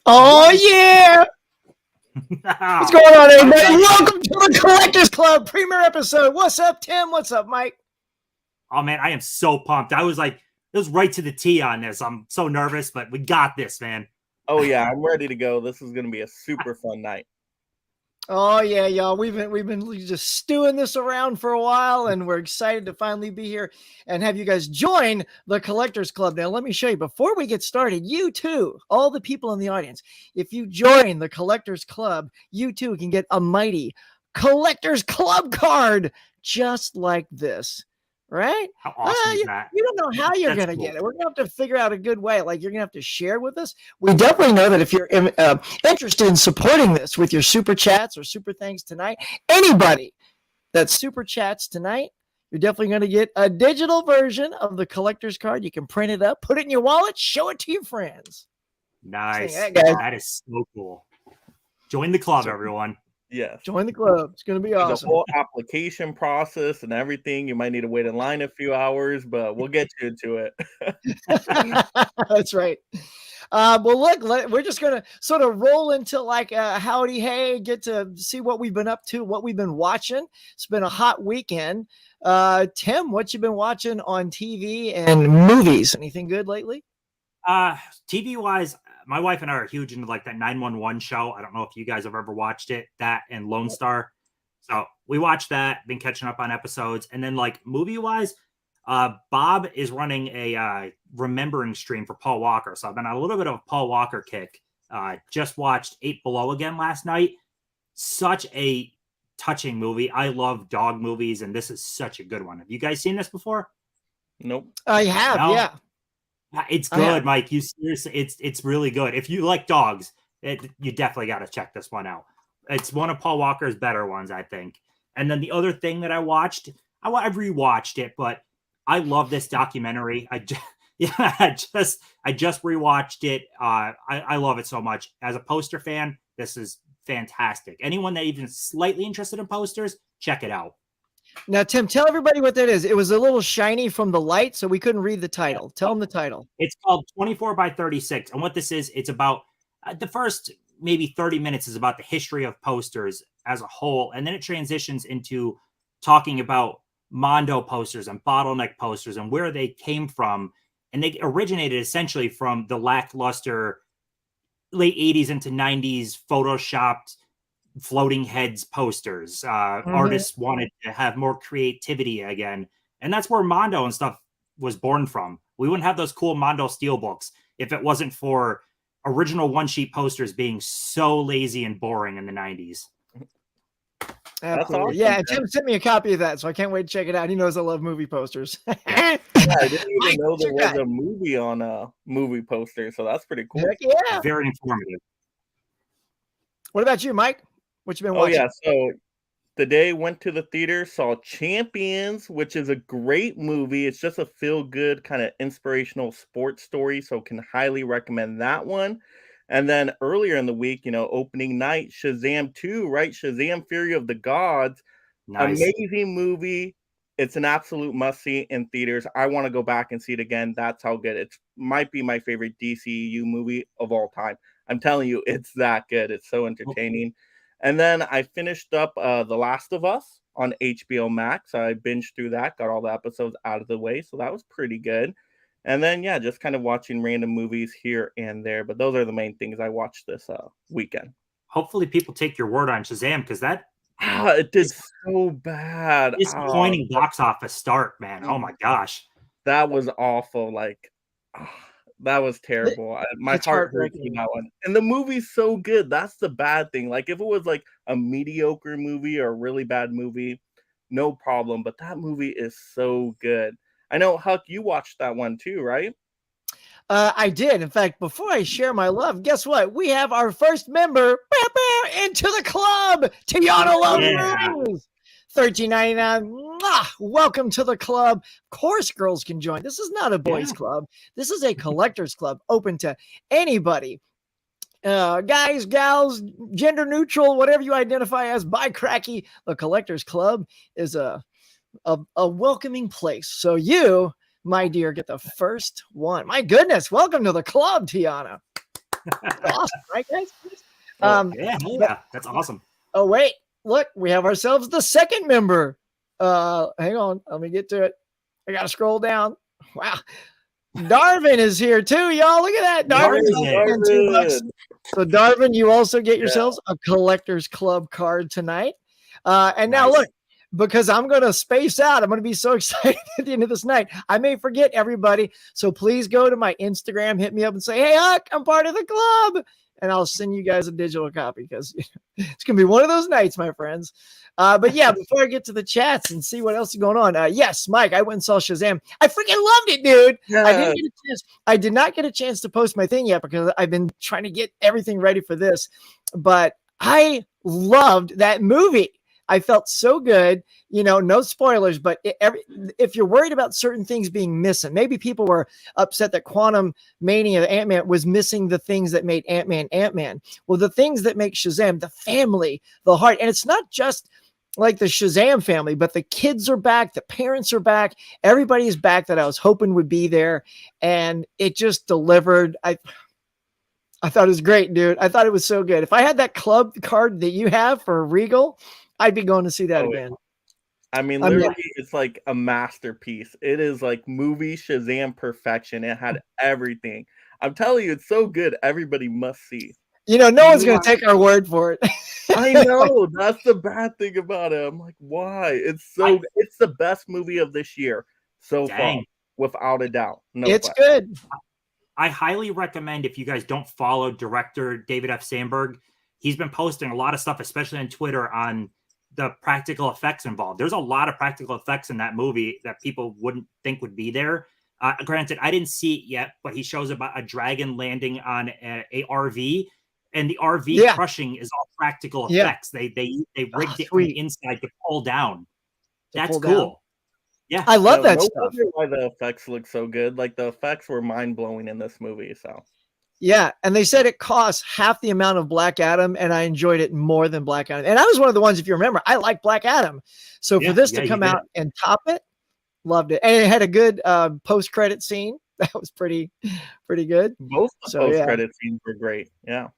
Oh, yeah. What's going on, everybody? Welcome to the Collectors Club premiere episode. What's up, Tim? What's up, Mike? Oh, man, I am so pumped. It was right to the T on this. I'm so nervous, but we got this, man. Oh, yeah, I'm ready to go. This is going to be a super fun night. Oh, yeah, y'all. We've been just stewing this around for a while, and we're excited to finally be here and have you guys join the Collectors Club. Now, let me show you. Before we get started, you too, all the people in the audience, if you join the Collectors Club, you too can get a mighty Collectors Club card just like this. Right? How awesome is that? You don't know how you're going to get it. We're going to have to figure out a good way. Like, you're going to have to share with us. We definitely know that if you're interested in supporting this with your super chats or super thanks tonight, anybody that super chats tonight, you're definitely going to get a digital version of the collector's card. You can print it up, put it in your wallet, show it to your friends. Nice. That is so cool. Join the club, everyone. Yes. Join the club. It's going to be awesome. The whole application process and everything. You might need to wait in line a few hours, but we'll get you into it. That's right. Well, look, we're just going to sort of roll into like howdy, hey, get to see what we've been up to, what we've been watching. It's been a hot weekend. Tim, what you been watching on TV and movies? Anything good lately? TV wise, my wife and I are huge into like that 911 show. I don't know if you guys have ever watched it, that and Lone Star. So we watched that, been catching up on episodes. And then like movie wise, Bob is running a remembering stream for Paul Walker. So I've been on a little bit of a Paul Walker kick. Just watched 8 Below again last night. Such a touching movie. I love dog movies, and this is such a good one. Have you guys seen this before? Nope. I have, No? yeah. It's good, Mike. You seriously, it's really good. If you like dogs, you definitely got to check this one out. It's one of Paul Walker's better ones, I think. And then the other thing that I watched, I rewatched it, but I love this documentary. I just rewatched it. I love it so much. As a poster fan, this is fantastic. Anyone that even slightly interested in posters, check it out. Now, Tim, tell everybody what that is. It was a little shiny from the light, so we couldn't read the title. Tell them the title. It's called 24 by 36. And what this is, it's about the first maybe 30 minutes is about the history of posters as a whole. And then it transitions into talking about Mondo posters and bottleneck posters and where they came from. And they originated essentially from the lackluster late 80s into 90s photoshopped floating heads posters. Artists wanted to have more creativity again, and that's where Mondo and stuff was born from. We wouldn't have those cool Mondo steelbooks if it wasn't for original one sheet posters being so lazy and boring in the 90s. Absolutely. Awesome. Yeah, Tim sent me a copy of that, so I can't wait to check it out. He knows I love movie posters. I didn't even know there was a movie on a movie poster, so that's pretty cool. Heck yeah. Very informative. What about you, Mike? What you been watching? Oh, yeah. So today went to the theater, saw Champions, which is a great movie. It's just a feel-good kind of inspirational sports story, so can highly recommend that one. And then earlier in the week, opening night, Shazam 2, right? Shazam! Fury of the Gods. Nice. Amazing movie. It's an absolute must-see in theaters. I want to go back and see it again. That's how good. It might be my favorite DCU movie of all time. I'm telling you, it's that good. It's so entertaining. And then I finished up The Last of Us on HBO Max. I binged through that, got all the episodes out of the way. So that was pretty good. And then, yeah, just kind of watching random movies here and there. But those are the main things I watched this weekend. Hopefully people take your word on Shazam, because that it did so bad. Disappointing box office start, man. Oh my gosh. That was awful. That was terrible. My heart hurts for that one. And the movie's so good. That's the bad thing. Like, if it was like a mediocre movie or a really bad movie, no problem. But that movie is so good. I know, Huck, you watched that one too, right? I did. In fact, before I share my love, guess what? We have our first member into the club. Tiana Loves $13.99. Welcome to the club. Of course, girls can join. This is not a boys' club. This is a collectors club open to anybody. Guys, gals, gender neutral, whatever you identify as, bi cracky. The collectors club is a welcoming place. So you, my dear, get the first one. My goodness, welcome to the club, Tiana. Awesome, right, guys? Yeah, that's awesome. Oh, wait, look, we have ourselves the second member. Hang on, let me get to it. I gotta scroll down. Wow. Darvin is here too, y'all. Look at that. Darvin's $2. So, Darvin, you also get yourselves a Collectors Club card tonight. And now, look, because I'm going to space out, I'm going to be so excited at the end of this night. I may forget everybody. So, please go to my Instagram, hit me up and say, hey, Huck, I'm part of the club. And I'll send you guys a digital copy because it's going to be one of those nights, my friends. But yeah, before I get to the chats and see what else is going on. Yes, Mike, I went and saw Shazam. I freaking loved it, dude. Yeah. I did not get a chance to post my thing yet because I've been trying to get everything ready for this. But I loved that movie. I felt so good, no spoilers, but if you're worried about certain things being missing, maybe people were upset that Quantum Mania, Ant-Man, was missing the things that made Ant-Man, Ant-Man. Well, the things that make Shazam, the family, the heart, and it's not just like the Shazam family, but the kids are back, the parents are back, everybody is back that I was hoping would be there, and it just delivered. I thought it was great, dude. I thought it was so good. If I had that club card that you have for Regal, I'd be going to see that again. I mean, literally, it's like a masterpiece. It is like movie Shazam perfection. It had everything. I'm telling you, it's so good. Everybody must see. No one's going to take our word for it. I know. That's the bad thing about it. I'm like, why? It's the best movie of this year so far, without a doubt. It's good. I highly recommend, if you guys don't follow director David F. Sandberg, he's been posting a lot of stuff, especially on Twitter, on the practical effects involved. There's a lot of practical effects in that movie that people wouldn't think would be there. Granted, I didn't see it yet, but he shows about a dragon landing on a RV, and the RV crushing is all practical effects. They rigged it from the inside to pull down. That's cool. Yeah, I love that stuff. Why the effects look so good? Like, the effects were mind blowing in this movie. So. Yeah, and they said it costs half the amount of Black Adam, and I enjoyed it more than Black Adam. And I was one of the ones, if you remember, I like Black Adam. So for this to come out and top it, loved it. And it had a good post-credit scene. That was pretty good. Both post-credit scenes were great. Yeah.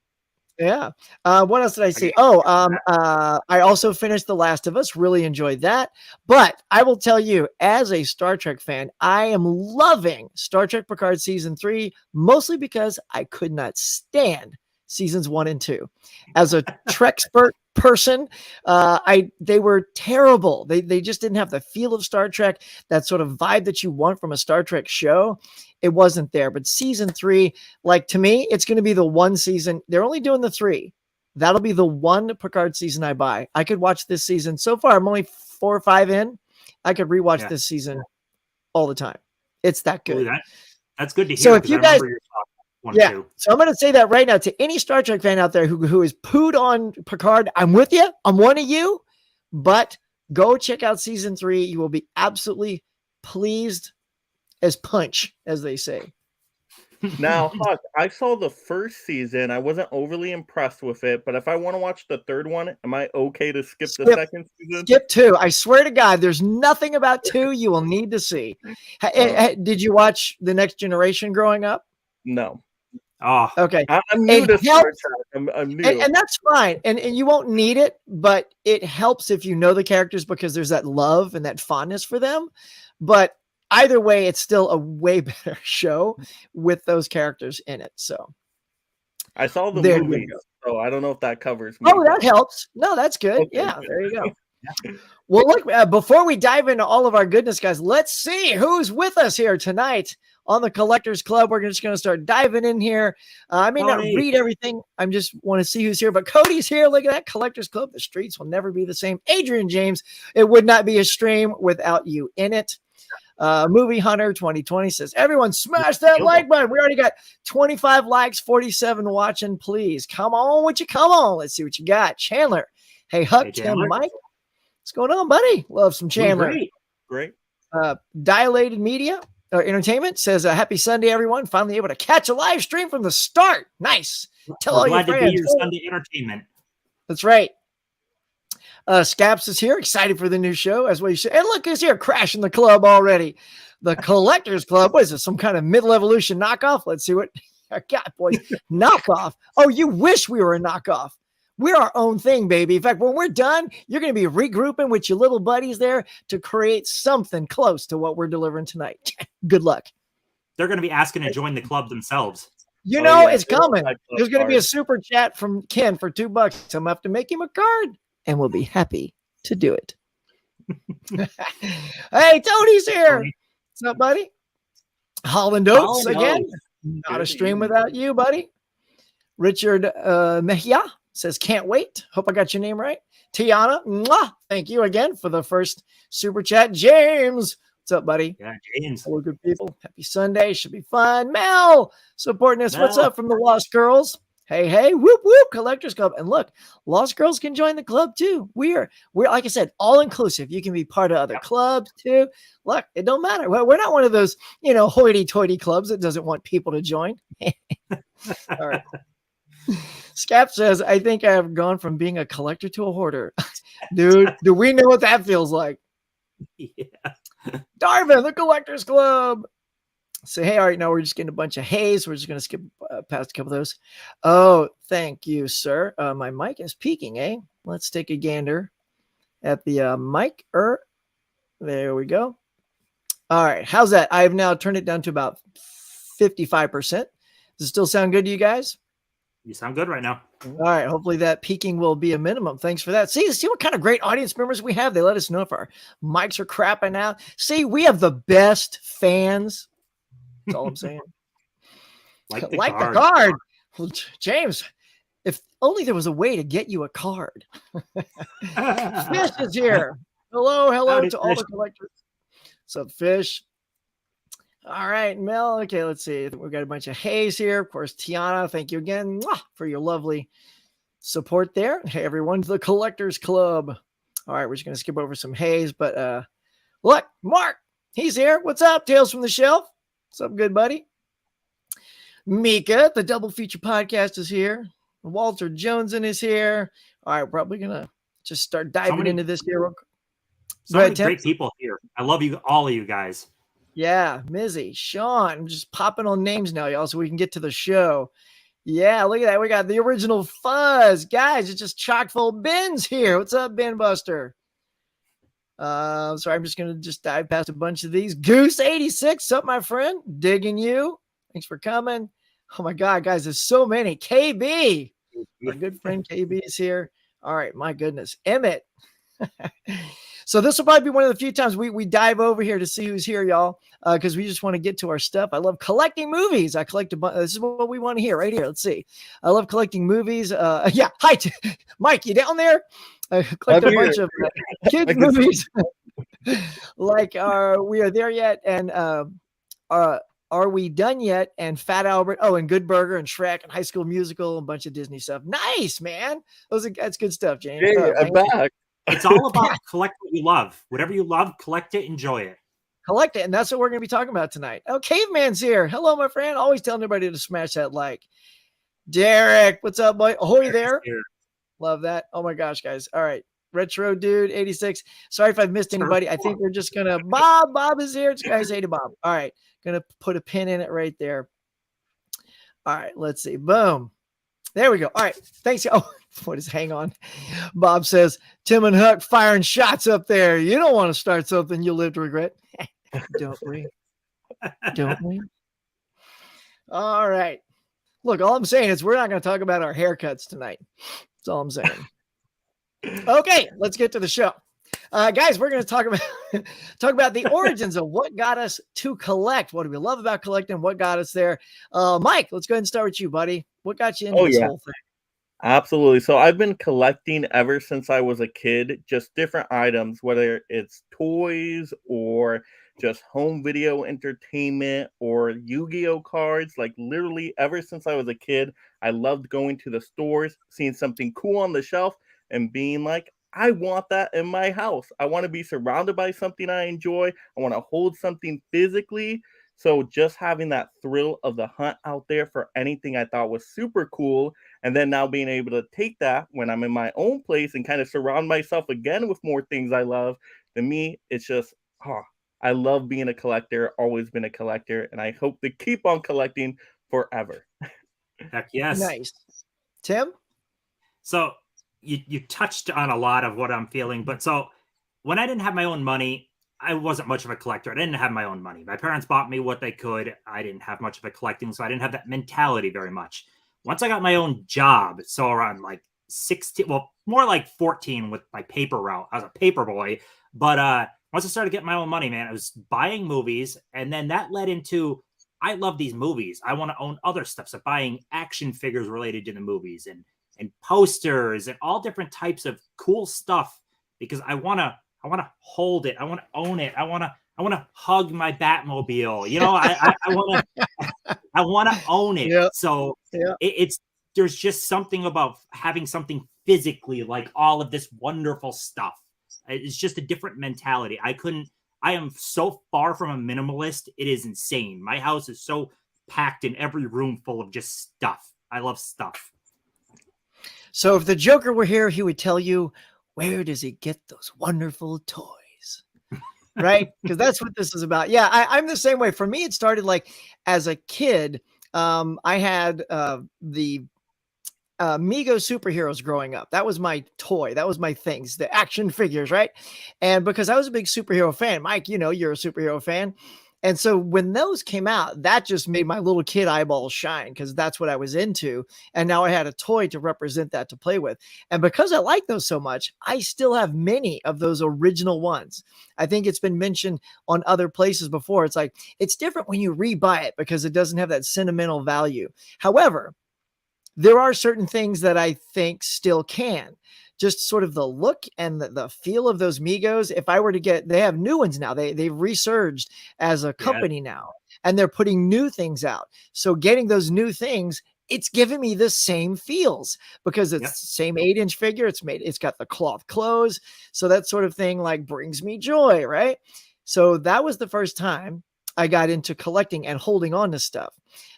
Yeah. What else did I see? I also finished The Last of Us. Really enjoyed that. But I will tell you, as a Star Trek fan, I am loving Star Trek Picard Season 3, mostly because I could not stand Seasons 1 and 2. As a Trekspert person, they were terrible. They just didn't have the feel of Star Trek, that sort of vibe that you want from a Star Trek show. It wasn't there. But Season 3, like, to me, it's going to be the one season. They're only doing the 3. That'll be the one Picard season I buy. I could watch this season. So far, I'm only 4 or 5 in. I could rewatch this season all the time. It's that good. Ooh, that's good to hear. So if you guys, so I'm going to say that right now to any Star Trek fan out there who is pooed on Picard. I'm with you. I'm one of you. But go check out Season 3. You will be absolutely pleased as punch, as they say. Now, Huck, I saw the first season. I wasn't overly impressed with it, but if I want to watch the third one, am I okay to skip the second season? Skip 2. I swear to God, there's nothing about 2 you will need to see. Did you watch The Next Generation growing up? No. Oh, okay. I'm new to Star Trek. I'm new. And that's fine. And you won't need it, but it helps if you know the characters because there's that love and that fondness for them. But either way, it's still a way better show with those characters in it. So I saw the movie, so I don't know if that covers me. Oh, that helps. No, that's good. Okay. Yeah, there you go. Well, look, before we dive into all of our goodness, guys, let's see who's with us here tonight on the Collectors Club. We're just going to start diving in here. I may not read everything. I just want to see who's here, but Cody's here. Look at that, Collectors Club. The streets will never be the same. Adrian James, it would not be a stream without you in it. Movie Hunter 2020 says, everyone smash that like button. We already got 25 likes, 47 watching. Please come on with you. Come on. Let's see what you got. Chandler. Hey, Huck, Tim, Mike. What's going on, buddy? Love some Chandler. Great. Dilated Media or Entertainment says, happy Sunday, everyone. Finally able to catch a live stream from the start. Nice. Tell all your friends. Glad to be your Sunday entertainment. That's right. Scaps is here, excited for the new show, as well. And look who's here, crashing the club already. The Collectors Club. What is this? Some kind of middle evolution knockoff? Let's see what God, boys, knockoff. Oh, you wish we were a knockoff. We're our own thing, baby. In fact, when we're done, you're going to be regrouping with your little buddies there to create something close to what we're delivering tonight. Good luck. They're going to be asking to join the club themselves. You know, yeah, it's coming. like There's going to be a cards. super chat from Ken for $2. I'm going to have to make him a card, and we'll be happy to do it. Hey, Tony's here. Tony. What's up, buddy? Holland Oats Holland again. Oats. Not Good a to stream you. without you, buddy. Richard Mejia says, can't wait. Hope I got your name right. Tiana, mwah, thank you again for the first super chat. James, what's up, buddy? Yeah, James. Hello, good people. Happy Sunday. Should be fun. Mel, supporting us. What's Mel. up from the Lost Girls? Hey, whoop, whoop, Collectors Club. And look, Lost Girls can join the club too. We're like I said, all inclusive. You can be part of other clubs too. Look, it don't matter. We're not one of those, hoity-toity clubs that doesn't want people to join. All right. Scap says, I think I have gone from being a collector to a hoarder. Dude, do we know what that feels like? Yeah. Darvin, the Collectors Club. Say, hey, all right, now we're just getting a bunch of haze. We're just going to skip past a couple of those. Oh, thank you, sir. My mic is peaking, eh? Let's take a gander at the mic. There we go. All right, how's that? I've now turned it down to about 55%. Does it still sound good to you guys? You sound good right now. All right. Hopefully that peaking will be a minimum. Thanks for that. See what kind of great audience members we have. They let us know if our mics are crapping out. See, we have the best fans. That's all I'm saying. Like The card. Well, James, if only there was a way to get you a card. Fish is here. Hello Howdy, to all Fish. the collectors. What's up, Fish? All right, Mel. Okay, let's see. We've got a bunch of haze here. Of course, Tiana, thank you again for your lovely support there. Hey, everyone, to the Collectors Club. All right, we're just going to skip over some haze, but look, Mark, he's here. What's up, Tales from the Shelf? What's up, good buddy? Mika, the Double Feature Podcast is here. Walter Joneson is here. All right, we're probably going to just start diving into this here. So many great people here. I love you, all of you guys. Yeah, Mizzy, Sean. I'm just popping on names now, y'all, so we can get to the show. Yeah, look at that. We got the original Fuzz. Guys, it's just chock full of Ben's here. What's up, Ben Buster? So I'm just going to just dive past a bunch of these. Goose86, what's up, my friend? Digging you. Thanks for coming. Oh, my God, guys, there's so many. KB. My good friend KB is here. All right, my goodness. Emmett. So this will probably be one of the few times we dive over here to see who's here, y'all, because we just want to get to our stuff. I love collecting movies. I collect a bunch. This is what we want to hear right here. Let's see. I love collecting movies. Yeah. Hi, Mike. You down there? I collect a bunch of kids movies. Like, we are there yet? And are we done yet? And Fat Albert. Oh, and Good Burger and Shrek and High School Musical and a bunch of Disney stuff. Nice, man. That's good stuff, James. Hey, I'm back. It's all about collect what you love. Whatever you love, collect it, enjoy it. Collect it. And that's what we're going to be talking about tonight. Oh, Caveman's here. Hello, my friend. Always telling everybody to smash that like. Derek, what's up, boy? Ahoy there. Love that. Oh my gosh, guys. All right. Retro Dude 86. Sorry if I've missed anybody. I think we're just going to, Bob is here. Guys, hey to Bob. All right. Going to put a pin in it right there. All right. Let's see. Boom. There we go. All right. Thanks. Oh, what is hang on? Bob says, Tim and Huck firing shots up there. You don't want to start something you'll live to regret. Don't we? Don't we? All right. Look, all I'm saying is we're not going to talk about our haircuts tonight. That's all I'm saying. Okay, let's get to the show. Guys, we're going to talk about the origins of what got us to collect. What do we love about collecting? What got us there? Mike, let's go ahead and start with you, buddy. What got you into this whole thing? Absolutely. So I've been collecting ever since I was a kid, just different items, whether it's toys or just home video entertainment or Yu-Gi-Oh cards. Like literally ever since I was a kid, I loved going to the stores, seeing something cool on the shelf and being like, I want that in my house. I want to be surrounded by something I enjoy. I want to hold something physically. So just having that thrill of the hunt out there for anything I thought was super cool. And then now being able to take that when I'm in my own place and kind of surround myself again with more things I love. To me, it's just, I love being a collector, always been a collector. And I hope to keep on collecting forever. Heck yes. Nice. Tim? So you touched on a lot of what I'm feeling, but so when I didn't have my own money, I wasn't much of a collector. I didn't have my own money. My parents bought me what they could. I didn't have much of a collecting, so I didn't have that mentality very much. Once I got my own job, so around like 16, well, more like 14 with my paper route. I was a paper boy, but once I started getting my own money, man, I was buying movies, and then that led into I love these movies. I want to own other stuff, so buying action figures related to the movies and posters and all different types of cool stuff because I want to hold it. I want to own it. I want to hug my Batmobile. You know, I want to own it. Yep. So Yep. it's there's just something about having something physically like all of this wonderful stuff. It's just a different mentality. I am so far from a minimalist. It is insane. My house is so packed in every room full of just stuff. I love stuff. So if the Joker were here, he would tell you, where does he get those wonderful toys? Right? Because that's what this is about. Yeah, I'm the same way. For me, it started like as a kid. I had the Mego superheroes growing up. That was my toy. That was my things, the action figures, right? And because I was a big superhero fan, Mike, you know, you're a superhero fan. And so when those came out, that just made my little kid eyeballs shine because that's what I was into. And now I had a toy to represent that to play with. And because I like those so much, I still have many of those original ones. I think it's been mentioned on other places before. It's like, it's different when you rebuy it because it doesn't have that sentimental value. However, there are certain things that I think still can. Just sort of the look and the feel of those Migos. If I were to get, they have new ones now. They've resurged as a company now, and they're putting new things out. So getting those new things, it's giving me the same feels because it's the same 8-inch figure. It's got the cloth clothes. So that sort of thing like brings me joy, right? So that was the first time I got into collecting and holding on to stuff.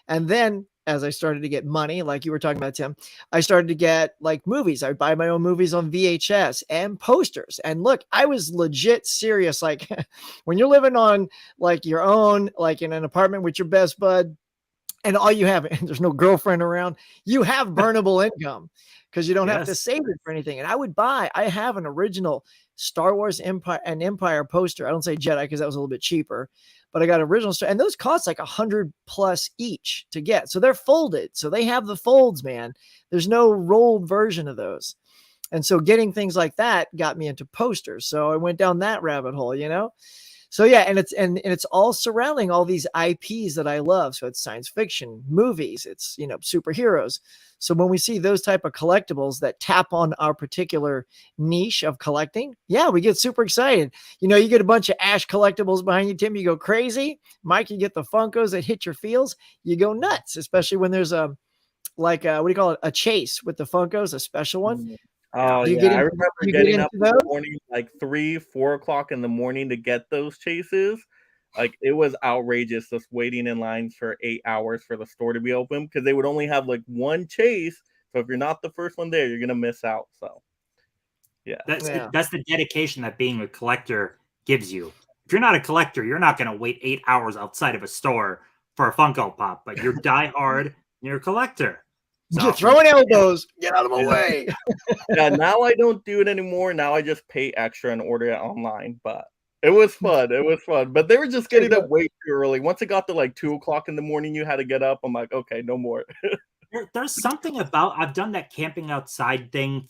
And then as I started to get money, like you were talking about, Tim, I started to get like movies. I would buy my own movies on VHS and posters. And look, I was legit serious. Like when you're living on like your own, like in an apartment with your best bud, and all you have, and there's no girlfriend around, you have burnable income because you don't have to save it for anything. And I have an original Star Wars Empire poster. I don't say Jedi because that was a little bit cheaper, but I got original stuff, and those cost like $100+ each to get. So they're folded. So they have the folds, man. There's no rolled version of those. And so getting things like that got me into posters. So I went down that rabbit hole, you know? So yeah, and it's all surrounding all these IPs that I love. So it's science fiction, movies, it's, you know, superheroes. So when we see those type of collectibles that tap on our particular niche of collecting, yeah, we get super excited. You know, you get a bunch of Ash collectibles behind you, Tim, you go crazy. Mike, you get the Funkos that hit your feels, you go nuts, especially when there's what do you call it? A chase with the Funkos, a special one. Oh yeah, I remember getting up in the morning, like 3-4 o'clock in the morning to get those chases. Like it was outrageous just waiting in lines for 8 hours for the store to be open because they would only have like one chase. So if you're not the first one there, you're gonna miss out. So yeah, that's the dedication that being a collector gives you. If you're not a collector, you're not gonna wait 8 hours outside of a store for a Funko Pop, but you're diehard, you're a collector. So, you're throwing elbows. Get out of my way. Yeah, now I don't do it anymore. Now I just pay extra and order it online. But it was fun. It was fun. But they were just getting up way too early. Once it got to like 2 o'clock in the morning, you had to get up. I'm like, okay, no more. There's something about I've done that camping outside thing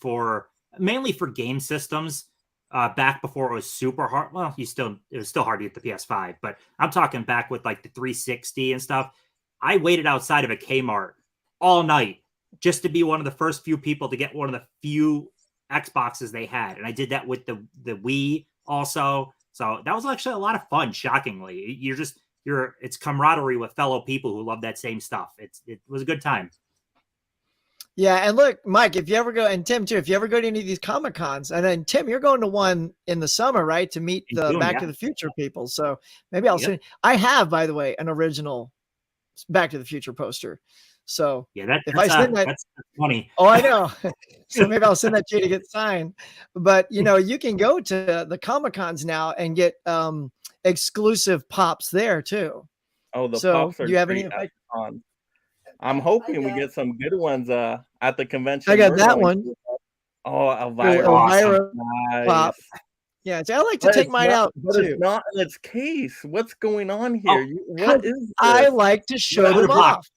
mainly for game systems. Back before it was super hard. Well, it was still hard to get the PS5, but I'm talking back with like the 360 and stuff. I waited outside of a Kmart all night just to be one of the first few people to get one of the few Xboxes they had. And I did that with the Wii also. So that was actually a lot of fun, shockingly. It's camaraderie with fellow people who love that same stuff. It was a good time. Yeah, and look, Mike, if you ever go, and Tim too, if you ever go to any of these Comic Cons, and then Tim, you're going to one in the summer, right, to meet the Back to the Future people. So maybe I'll send. I have, by the way, an original Back to the Future poster. So yeah, that's funny. Oh, I know. So maybe I'll send that to you to get signed. But you know, you can go to the Comic Cons now and get exclusive pops there too. Oh, the pops are you have any? I'm hoping we get some good ones at the convention. I got we're that going one. to. Oh, Elvira. Elvira Nice. pop. Yeah, so I like to But take it's mine not, out but too. it's not in its case. What's going on Oh, here? What is this? I like to show Out of them box. off.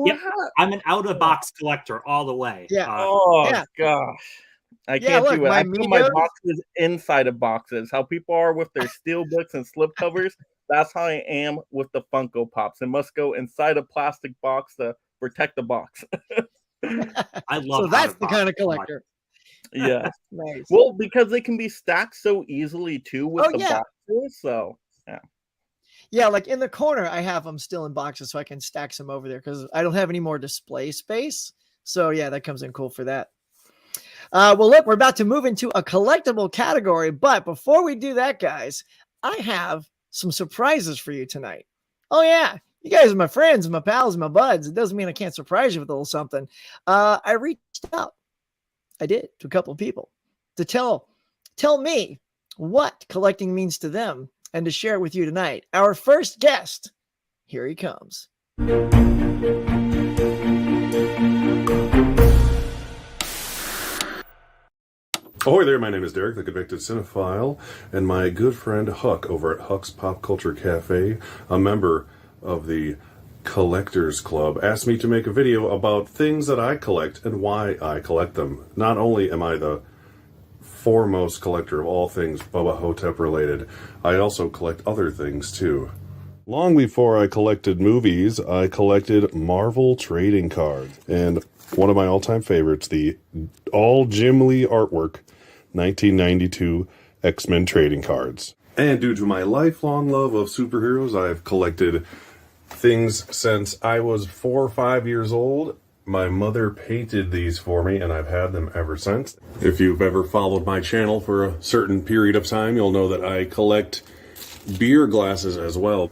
Yep. I'm an out of box collector all the way. Yeah. Oh Yeah. gosh. I Yeah, can't look, do it. my I put my Migos- boxes inside of boxes. How people are with their steel books and slip covers. That's how I am with the Funko Pops. It must go inside a plastic box to protect the box. I love So that's the out-of-box kind of so much. collector. Yeah. Nice. Well, because they can be stacked so easily too with Oh, the yeah. boxes. So yeah. Yeah, like in the corner, I have them still in boxes so I can stack some over there because I don't have any more display space. So yeah, that comes in cool for that. Well, look, we're about to move into a collectible category, but before we do that, guys, I have some surprises for you tonight. Oh yeah, you guys are my friends, my pals, my buds. It doesn't mean I can't surprise you with a little something. I reached out, I did, to a couple of people to tell me what collecting means to them and to share it with you tonight. Our first guest, here he comes. Ahoy there, my name is Derek, the convicted cinephile, and my good friend Huck over at Huck's Pop Culture Cafe, a member of the Collectors Club, asked me to make a video about things that I collect and why I collect them. Not only am I the foremost collector of all things Bubba Hotep related, I also collect other things too. Long before I collected movies, I collected Marvel trading cards. And one of my all-time favorites, the all Jim Lee artwork, 1992 X-Men trading cards. And due to my lifelong love of superheroes, I've collected things since I was 4 or 5 years old. My mother painted these for me, and I've had them ever since. If you've ever followed my channel for a certain period of time, you'll know that I collect beer glasses as well.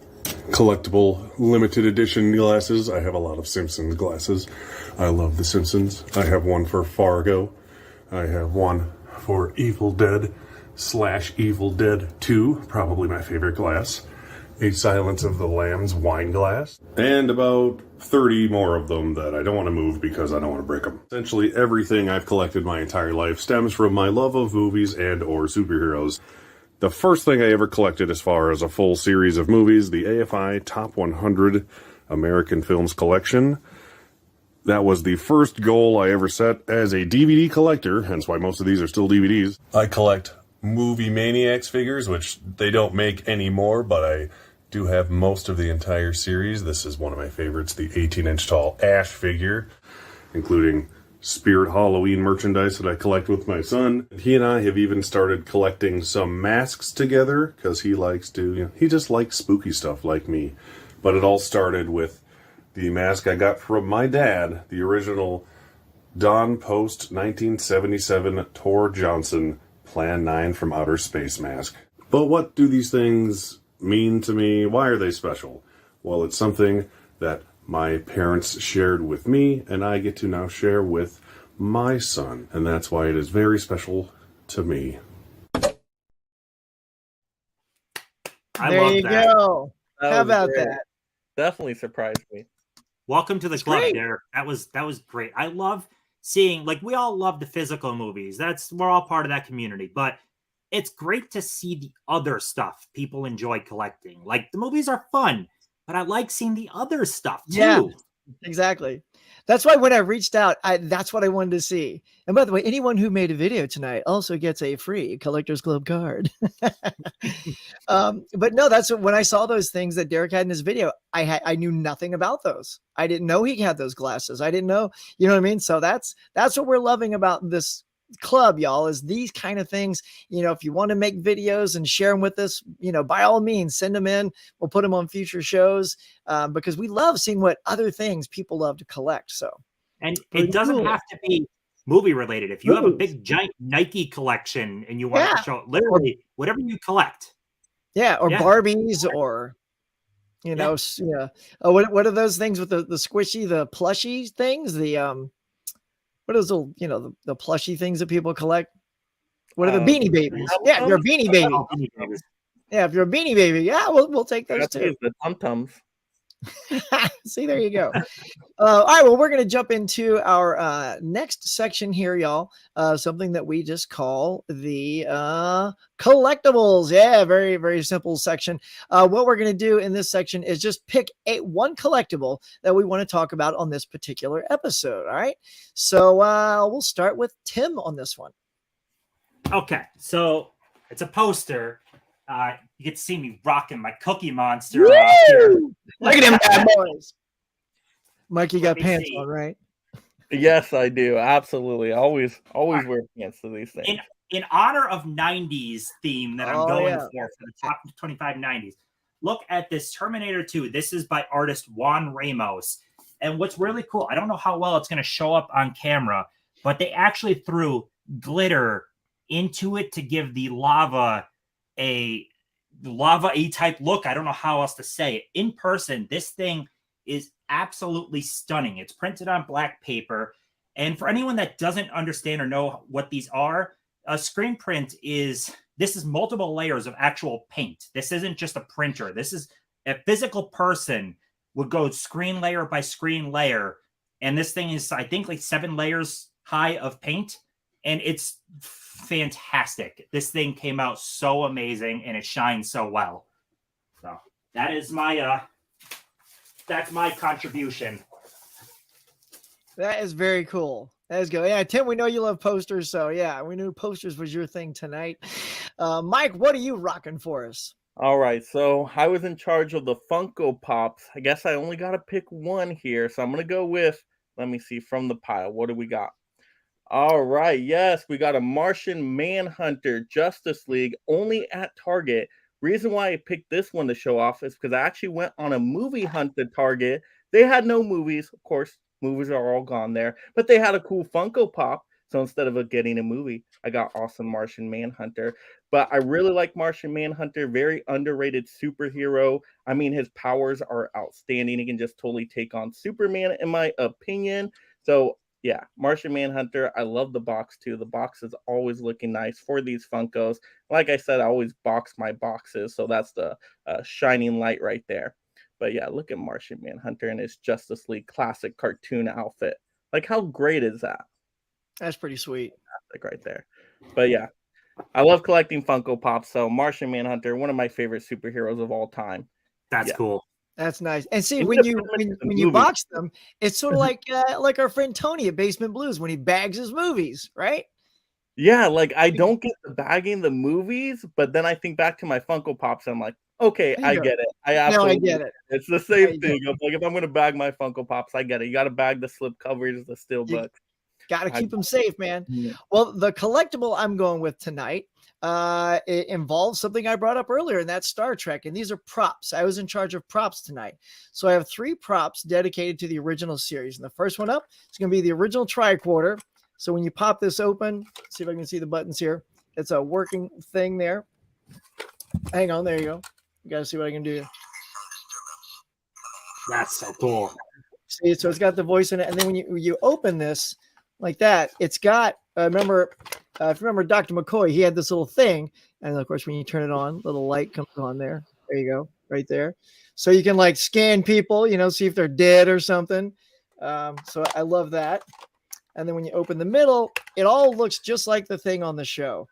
Collectible limited edition glasses. I have a lot of Simpsons glasses. I love the Simpsons. I have one for Fargo. I have one for Evil Dead / Evil Dead 2, probably my favorite glass. A Silence of the Lambs wine glass. And about 30 more of them that I don't want to move because I don't want to break them. Essentially everything I've collected my entire life stems from my love of movies and or superheroes. The first thing I ever collected as far as a full series of movies, the AFI Top 100 American Films Collection. That was the first goal I ever set as a DVD collector, hence why most of these are still DVDs. I collect Movie Maniacs figures, which they don't make anymore, but I do have most of the entire series. This is one of my favorites, the 18-inch tall Ash figure, including Spirit Halloween merchandise that I collect with my son. He and I have even started collecting some masks together because he likes to, he just likes spooky stuff like me. But it all started with the mask I got from my dad, the original Don Post 1977 Tor Johnson Plan 9 from Outer Space mask. But what do these things mean to me? Why are they special? Well, it's something that my parents shared with me, and I get to now share with my son, and that's why it is very special to me. There you go. That How was about great. that? Definitely surprised me. Welcome to the It's club, great. Derek. That was great. I love seeing, like, we all love the physical movies. We're all part of that community, but it's great to see the other stuff people enjoy collecting. Like, the movies are fun, but I like seeing the other stuff too. Yeah. Exactly. That's why when I reached out, that's what I wanted to see. And by the way, anyone who made a video tonight also gets a free Collectors Club card. But no, that's when I saw those things that Derek had in his video. I knew nothing about those. I didn't know he had those glasses. I didn't know, you know what I mean? So that's what we're loving about this club, y'all, is these kind of things. You know, if you want to make videos and share them with us, you know, by all means, send them in. We'll put them on future shows because we love seeing what other things people love to collect. So, And pretty it doesn't cool. have to be movie related. If you have a Movies. big giant Nike collection and you want Yeah. to show literally whatever you collect. Yeah, or Yeah. Barbies, or you know, what are those things with the squishy, the plushy things? The what are those little, you know, the plushy things that people collect? What are the Beanie Babies? Yeah, if you're a Beanie Baby. Oh, Beanie Babies. Yeah, if you're a Beanie Baby, yeah, we'll take those That's too. the tum-tums. See, there you go. All right, well, we're going to jump into our next section here, y'all. Something that we just call the collectibles. Yeah, very, very simple section. What we're going to do in this section is just pick one collectible that we want to talk about on this particular episode. All right, so we'll start with Tim on this one. Okay, so it's a poster. You get to see me rocking my Cookie Monster here. Look at him, bad boys. Mike, you got pants on, right? Yes, I do. Absolutely. Always wear pants to these things. In honor of 90s theme that I'm going for the top 25 90s, look at this Terminator 2. This is by artist Juan Ramos. And what's really cool, I don't know how well it's going to show up on camera, but they actually threw glitter into it to give the lava a type look. I don't know how else to say it. In person, this thing is absolutely stunning. It's printed on black paper. And for anyone that doesn't understand or know what these are, a screen print is multiple layers of actual paint. This isn't just a printer. This is a physical person would go screen layer by screen layer. And this thing is, I think, like 7 layers high of paint. And it's fantastic. This thing came out so amazing and it shines so well. So that is that's my contribution. That is very cool. That is good. Yeah, Tim, we know you love posters, so yeah, we knew posters was your thing tonight. Mike, what are you rocking for us? All right, so I was in charge of the Funko Pops. I guess I only got to pick one here, so I'm going to go with, let me see, from the pile. What do we got? All right, yes, we got a Martian Manhunter Justice League only at Target. Reason why I picked this one to show off is because I actually went on a movie hunt to Target. They had no movies. Of course, movies are all gone there. But they had a cool Funko Pop. So instead of getting a movie, I got awesome Martian Manhunter. But I really like Martian Manhunter. Very underrated superhero. I mean, his powers are outstanding. He can just totally take on Superman, in my opinion. So yeah, Martian Manhunter. I love the box too. The box is always looking nice for these Funkos. Like I said, I always box my boxes. So that's the shining light right there. But yeah, look at Martian Manhunter in his Justice League classic cartoon outfit. Like, how great is that? That's pretty sweet. Fantastic right there. But yeah, I love collecting Funko Pops. So Martian Manhunter, one of my favorite superheroes of all time. That's cool. That's nice. And see, when you box them, it's sort of like our friend Tony at Basement Blues when he bags his movies, right? Yeah, like I don't get the bagging the movies, but then I think back to my Funko Pops and I'm like, okay, I get it. I absolutely get it. It's the same thing. Like if I'm gonna bag my Funko Pops, I get it. You got to bag the slip covers, the steel books. Got to keep them safe, man. Yeah. Well, the collectible I'm going with tonight, it involves something I brought up earlier, and that's Star Trek. And these are props. I was in charge of props tonight. So I have 3 props dedicated to the original series. And the first one up is going to be the original tricorder. So when you pop this open, see if I can see the buttons here. It's a working thing there. Hang on. There you go. You got to see what I can do. That's so cool. See, so it's got the voice in it. And then when you open this, like that, it's got, if you remember Dr. McCoy, he had this little thing. And of course, when you turn it on, little light comes on there. There you go, right there. So you can like scan people, see if they're dead or something. So I love that. And then when you open the middle, it all looks just like the thing on the show.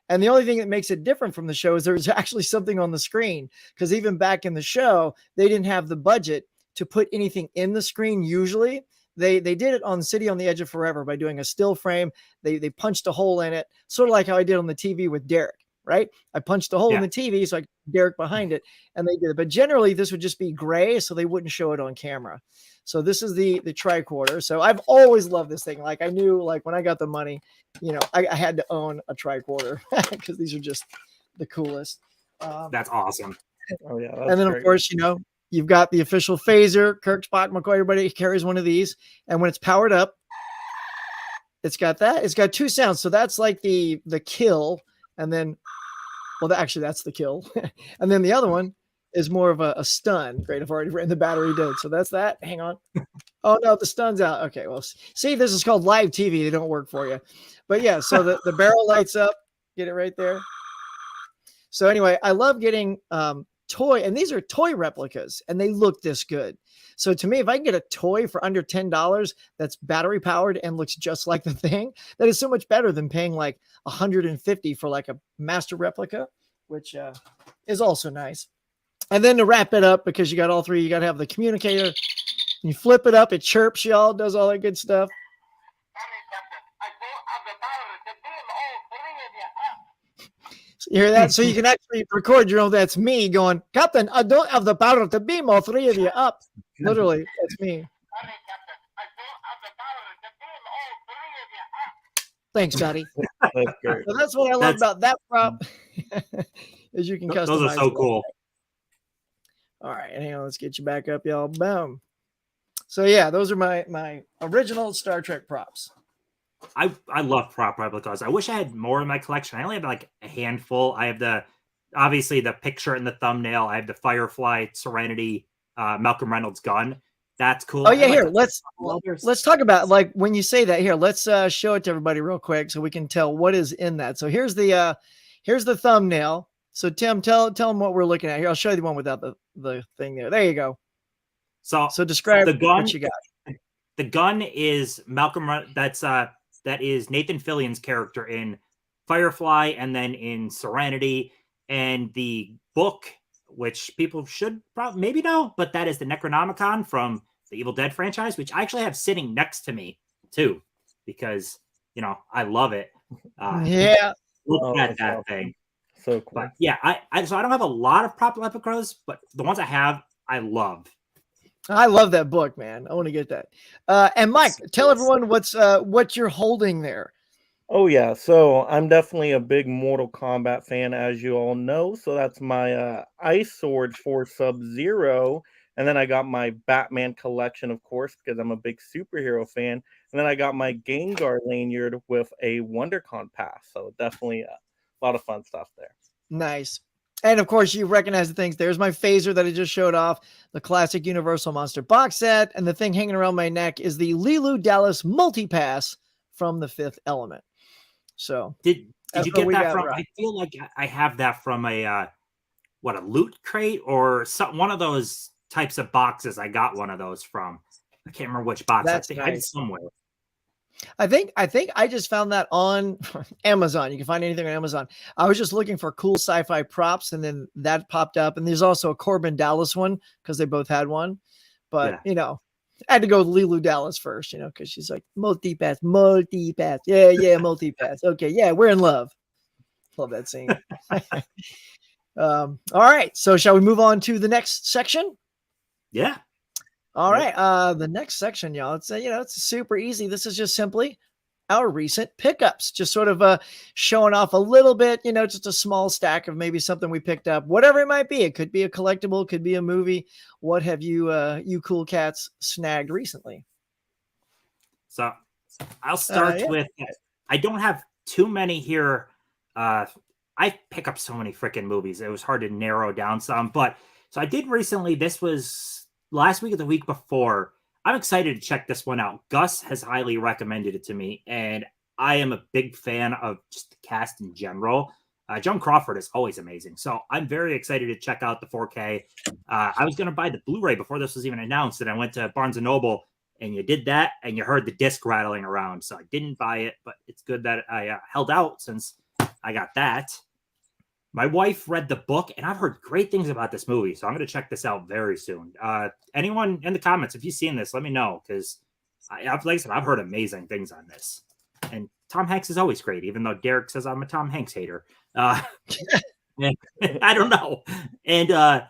And the only thing that makes it different from the show is there's actually something on the screen. Because even back in the show, they didn't have the budget to put anything in the screen usually. They did it on City on the Edge of Forever by doing a still frame. They punched a hole in it, sort of like how I did on the TV with Derek, right? I punched a hole in the TV so I could put Derek behind it, and they did it. But generally, this would just be gray, so they wouldn't show it on camera. So this is the tricorder. So I've always loved this thing. Like I knew, like when I got the money, I had to own a tricorder because these are just the coolest. That's awesome. Oh yeah. And then of course, you've got the official phaser. Kirk, Spock, McCoy, everybody carries one of these. And when it's powered up, it's got that. It's got 2 sounds. So that's like the kill. And then, actually, that's the kill. And then the other one is more of a stun. Great. I've already ran the battery dead. So that's that. Hang on. Oh, no, the stun's out. Okay. Well, see, this is called live TV. They don't work for you. But yeah, so the barrel lights up. Get it right there. So anyway, I love getting toy, and these are toy replicas, and they look this good. So to me, if I can get a toy for under $10 that's battery powered and looks just like the thing, that is so much better than paying like $150 for like a master replica, which is also nice. And then to wrap it up, because you got all three, you got to have the communicator. You flip it up, it chirps y'all, does all that good stuff. You hear that? So you can actually record your own. That's me going, Captain, I don't have the power to beam all three of you up. Literally, that's me. Thanks, buddy. That's great. So that's what I love about that prop. Is you can customize. Those are so cool. All right, hang on, let's get you back up, y'all. Boom. So yeah, those are my original Star Trek props. I love prop replicas. I wish I had more in my collection. I only have like a handful. I have obviously the picture in the thumbnail. I have the Firefly Serenity Malcolm Reynolds gun. That's cool. Oh yeah, here let's talk about, like, when you say that. Here, let's show it to everybody real quick so we can tell what is in that. So here's the thumbnail. So Tim, tell them what we're looking at here. I'll show you the one without the thing there. There you go. So describe the gun. What you got. The gun is that is Nathan Fillion's character in Firefly and then in Serenity. And the book, which people should probably maybe know, but that is the Necronomicon from the Evil Dead franchise, which I actually have sitting next to me too, because I love it. Yeah, Look at that thing. So cool. But yeah, so I don't have a lot of prop replicas, but the ones I have, I love. I love that book, man. I want to get that. And Mike, tell everyone what you're holding there. Oh yeah, so I'm definitely a big Mortal Kombat fan, as you all know. So that's my Ice Sword for Sub-Zero, and then I got my Batman collection, of course, because I'm a big superhero fan. And then I got my Gengar lanyard with a WonderCon pass. So definitely a lot of fun stuff there. Nice. And of course, you recognize the things. There's my phaser that I just showed off, the classic Universal Monster box set, and the thing hanging around my neck is the Lilu Dallas multi-pass from The Fifth Element. So did you get that from? Right. I feel like I have that from a loot crate or one of those types of boxes. I got one of those from. I can't remember which box. That's I nice. Somewhere. I think I just found that on Amazon. You can find anything on Amazon. I was just looking for cool sci-fi props, and then that popped up. And there's also a Corbin Dallas one because they both had one. But I had to go with Lilu Dallas first, because she's like multi-pass. Yeah, multi-pass. Okay, yeah, we're in love. Love that scene. All right, so shall we move on to the next section? Yeah. All right. The next section, y'all, it's super easy. This is just simply our recent pickups, just sort of showing off a little bit, just a small stack of maybe something we picked up, whatever it might be. It could be a collectible, it could be a movie. What have you cool cats snagged recently? So I'll start with, I don't have too many here. I pick up so many freaking movies. It was hard to narrow down some, but so I did recently. This was last week or the week before. I'm excited to check this one out. Gus has highly recommended it to me, and I am a big fan of just the cast in general. Joan Crawford is always amazing, so I'm very excited to check out the 4K. I was going to buy the Blu-ray before this was even announced, and I went to Barnes & Noble, and you did that, and you heard the disc rattling around, so I didn't buy it, but it's good that I held out since I got that. My wife read the book, and I've heard great things about this movie, so I'm going to check this out very soon. Anyone in the comments, if you've seen this, let me know, because like I said, I've heard amazing things on this. And Tom Hanks is always great, even though Derek says I'm a Tom Hanks hater. I don't know. And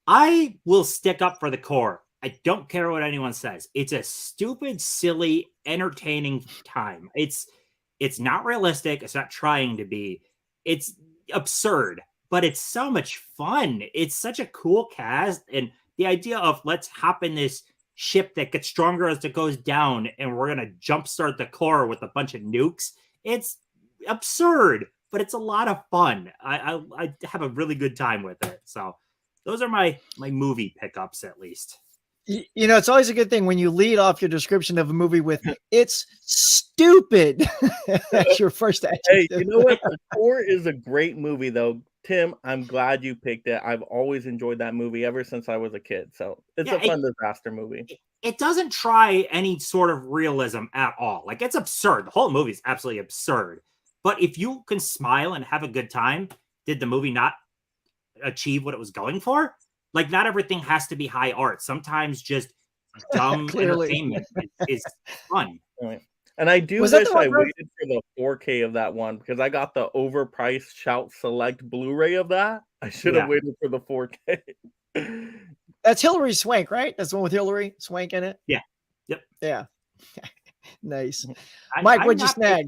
I will stick up for the core. I don't care what anyone says. It's a stupid, silly, entertaining time. It's not realistic. It's not trying to be. It's absurd, but it's so much fun. It's such a cool cast, and the idea of let's hop in this ship that gets stronger as it goes down, and we're gonna jumpstart the core with a bunch of nukes. It's absurd, but it's a lot of fun. I have a really good time with it. So those are my movie pickups, at least. It's always a good thing when you lead off your description of a movie with "it's stupid." That's your first adjective. Hey, you know what? The Core is a great movie, though. Tim, I'm glad you picked it. I've always enjoyed that movie ever since I was a kid. So it's a fun disaster movie. It doesn't try any sort of realism at all. Like, it's absurd. The whole movie is absolutely absurd. But if you can smile and have a good time, did the movie not achieve what it was going for? Like, not everything has to be high art. Sometimes just dumb entertainment is fun. And I do wish I waited for the 4K of that one because I got the overpriced Shout Select Blu-ray of that. I should have waited for the 4K. That's Hilary Swank, right? That's the one with Hilary Swank in it? Yeah. Yep. Yeah. Nice. Mike, what'd you snag?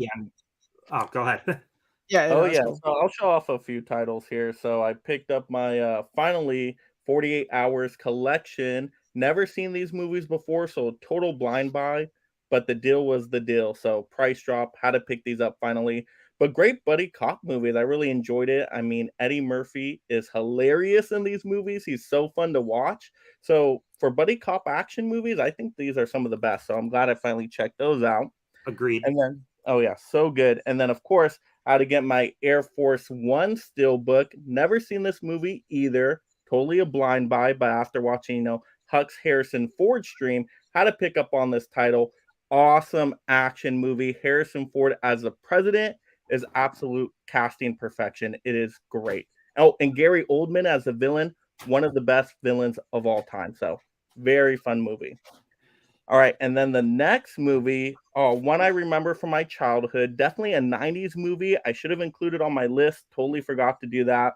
Oh, go ahead. Yeah. Cool. So I'll show off a few titles here. So I picked up my finally 48 Hours collection. Never seen these movies before, so total blind buy. But the deal was the deal. So price drop, had to pick these up finally. But great buddy cop movies. I really enjoyed it. I mean, Eddie Murphy is hilarious in these movies. He's so fun to watch. So for buddy cop action movies, I think these are some of the best. So I'm glad I finally checked those out. Agreed. And then, so good. And then, of course, I had to get my Air Force One steelbook. Never seen this movie either. Totally a blind buy. But after watching, Huck's Harrison Ford stream, had to pick up on this title. Awesome action movie. Harrison Ford as the president is absolute casting perfection. It is great. Oh, and Gary Oldman as the villain, one of the best villains of all time. So very fun movie. All right. And then the next movie, one I remember from my childhood, definitely a 90s movie. I should have included on my list. Totally forgot to do that.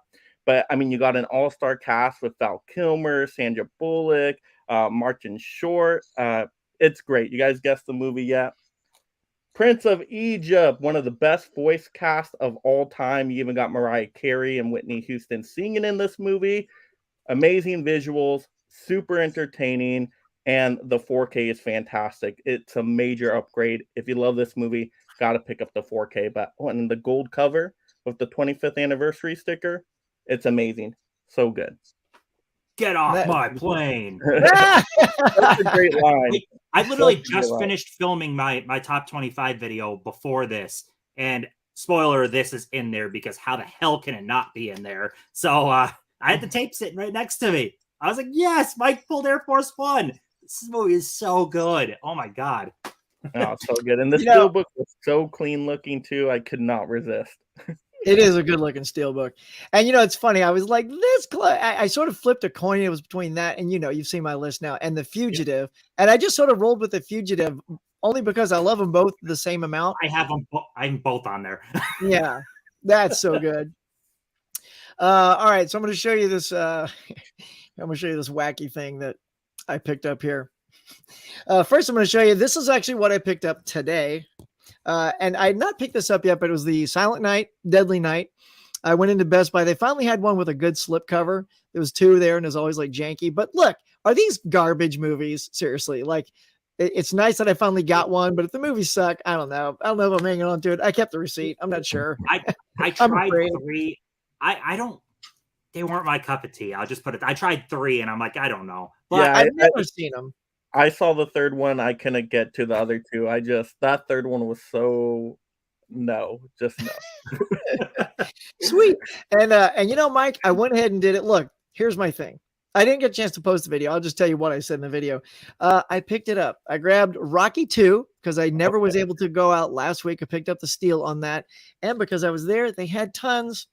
But I mean, you got an all-star cast with Val Kilmer, Sandra Bullock, Martin Short. It's great. You guys guessed the movie yet? Prince of Egypt, one of the best voice casts of all time. You even got Mariah Carey and Whitney Houston singing in this movie. Amazing visuals, super entertaining, and the 4K is fantastic. It's a major upgrade. If you love this movie, got to pick up the 4K. But and the gold cover with the 25th anniversary sticker, it's amazing. So good. Get off my plane. That's a great line. I literally just finished filming my top 25 video before this. And spoiler, this is in there because how the hell can it not be in there? So I had the tape sitting right next to me. I was like, yes, Mike pulled Air Force One. This movie is so good. Oh my God. Oh, so good. And the steelbook was so clean looking too. I could not resist. It is a good looking steelbook. And it's funny. I was like, I sort of flipped a coin. It was between that and, you've seen my list now, and The Fugitive. Yeah. And I just sort of rolled with The Fugitive only because I love them both the same amount. I have them. I'm both on there. Yeah, that's so good. All right. So I'm going to show you this. I'm going to show you this wacky thing that I picked up here. First, I'm going to show you, this is actually what I picked up today. And I had not picked this up yet, but it was the Silent Night, Deadly Night. I went into Best Buy. They finally had one with a good slip cover. There was two there, and it was always like janky. But look, are these garbage movies? Seriously, like it's nice that I finally got one. But if the movies suck, I don't know. I don't know if I'm hanging on to it. I kept the receipt. I'm not sure. I tried 3. I don't. They weren't my cup of tea. I'll just put it. I tried 3, and I'm like, I don't know. But yeah, I've never seen them. I saw the third one. I couldn't get to the other two. That third one was so no. Sweet. And Mike, I went ahead and did it. Look, here's my thing. I didn't get a chance to post the video. I'll just tell you what I said in the video. I picked it up. I grabbed Rocky 2 because I never was able to go out last week. I picked up the steal on that. And because I was there, they had tons.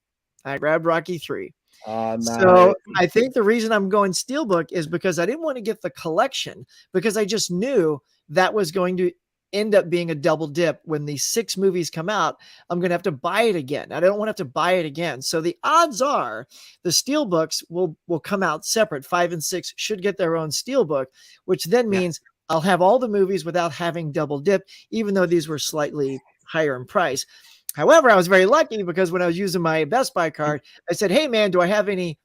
I grabbed Rocky 3. Nice. So I think the reason I'm going steelbook is because I didn't want to get the collection, because I just knew that was going to end up being a double dip. When these 6 movies come out, I'm going to have to buy it again. I don't want to have to buy it again. So the odds are the steelbooks will come out separate. 5 and 6 should get their own steelbook, which then means I'll have all the movies without having double dip, even though these were slightly higher in price. However, I was very lucky because when I was using my Best Buy card, I said, hey, man, do I have any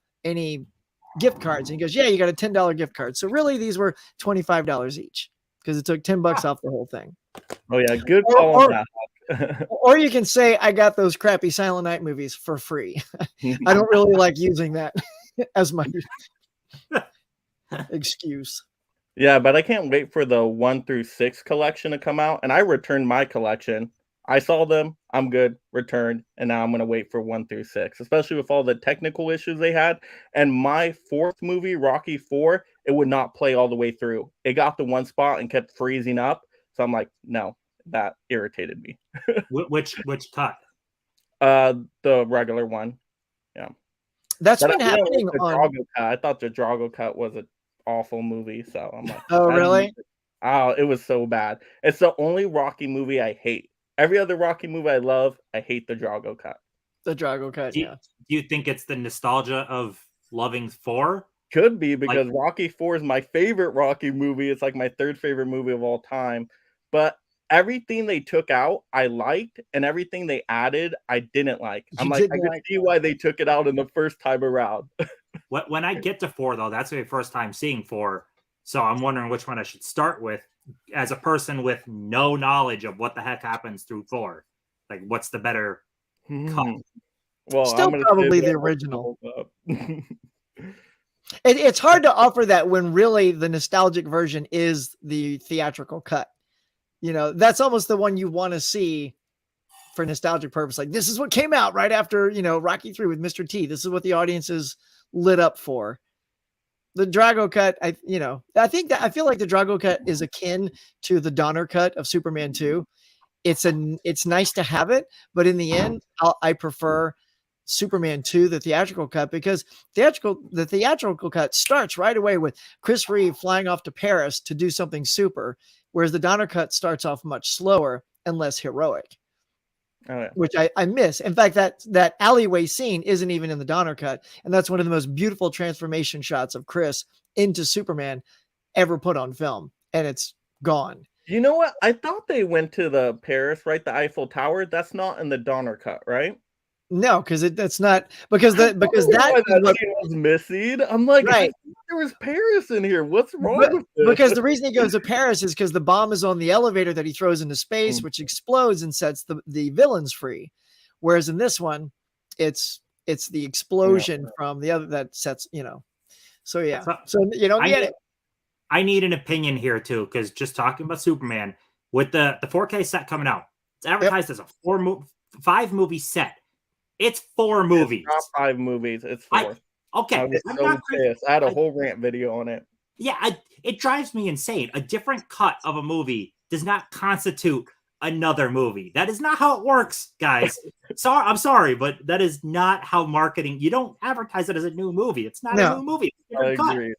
gift cards? And he goes, yeah, you got a $10 gift card. So really, these were $25 each because it took $10 off the whole thing. Oh, yeah. Good call on that. Or you can say I got those crappy Silent Night movies for free. I don't really like using that as my excuse. Yeah, but I can't wait for the 1 through 6 collection to come out. And I returned my collection. I saw them. I'm good. Returned, and now I'm gonna wait for 1 through 6, especially with all the technical issues they had. And my fourth movie, Rocky 4, it would not play all the way through. It got to one spot and kept freezing up. So I'm like, no, that irritated me. Which cut? The regular one. Yeah. That's But been I know happening the on. Drago cut. I thought the Drago cut was an awful movie. So I'm like, Oh, really? Oh, it was so bad. It's the only Rocky movie I hate. Every other Rocky movie I love, I hate the Drago cut. The Drago cut, Do yeah. you think it's the nostalgia of loving 4? Could be because Rocky 4 is my favorite Rocky movie. It's like my third favorite movie of all time. But everything they took out, I liked, and everything they added, I didn't like. I'm like, I could see why they took it out in the first time around. When I get to 4, though, that's my first time seeing 4. So I'm wondering which one I should start with as a person with no knowledge of what the heck happens through 4. Like, what's the better cut? Well, still probably the original. It's hard to offer that when really the nostalgic version is the theatrical cut. You know, that's almost the one you want to see for nostalgic purpose. Like, this is what came out right after, you know, Rocky 3 with Mr. T. This is what the audience is lit up for. The Drago cut, I feel like the Drago cut is akin to the Donner cut of Superman 2. It's nice to have it, but in the end, I prefer Superman 2, the theatrical cut, because the theatrical cut starts right away with Chris Reeve flying off to Paris to do something super, whereas the Donner cut starts off much slower and less heroic. Oh, yeah. Which I miss. In fact, that alleyway scene isn't even in the Donner cut, and that's one of the most beautiful transformation shots of Chris into Superman ever put on film, and it's gone. You know what? I thought they went to the Paris, right? The Eiffel Tower. That's not in the Donner cut, right? No, because that's not because that was missing. I'm like, right. There was Paris in here. What's wrong with this? Because the reason he goes to Paris is because the bomb is on the elevator that he throws into space, which explodes and sets the villains free. Whereas in this one, it's the explosion from the other that sets, you know. So yeah. So you don't get it. I need an opinion here too, because just talking about Superman with the 4K set coming out, it's advertised as a 5 movie set. It's 4 movies. It's not 5 movies. It's 4. Okay. I was so pissed. I had a whole rant video on it. Yeah, it drives me insane. A different cut of a movie does not constitute another movie. That is not how it works, guys. I'm sorry, but that is not how marketing. You don't advertise it as a new movie. It's not a new movie. I agree.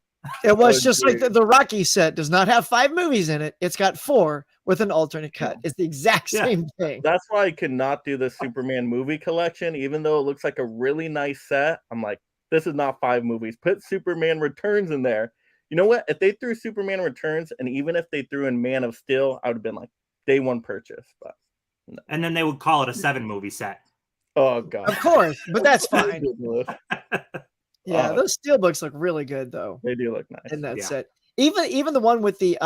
It was just like the Rocky set does not have 5 movies in it. It's got 4 with an alternate cut. It's the exact same thing. That's why I could not do the Superman movie collection, even though it looks like a really nice set. I'm like, this is not 5 movies. Put Superman Returns in there. You know what? If they threw Superman Returns, and even if they threw in Man of Steel, I would have been like, day one purchase. But no. And then they would call it a 7 movie set. Oh God. Of course, but that's fine. Yeah, those steelbooks look really good though. They do look nice. In that set. Even the one with the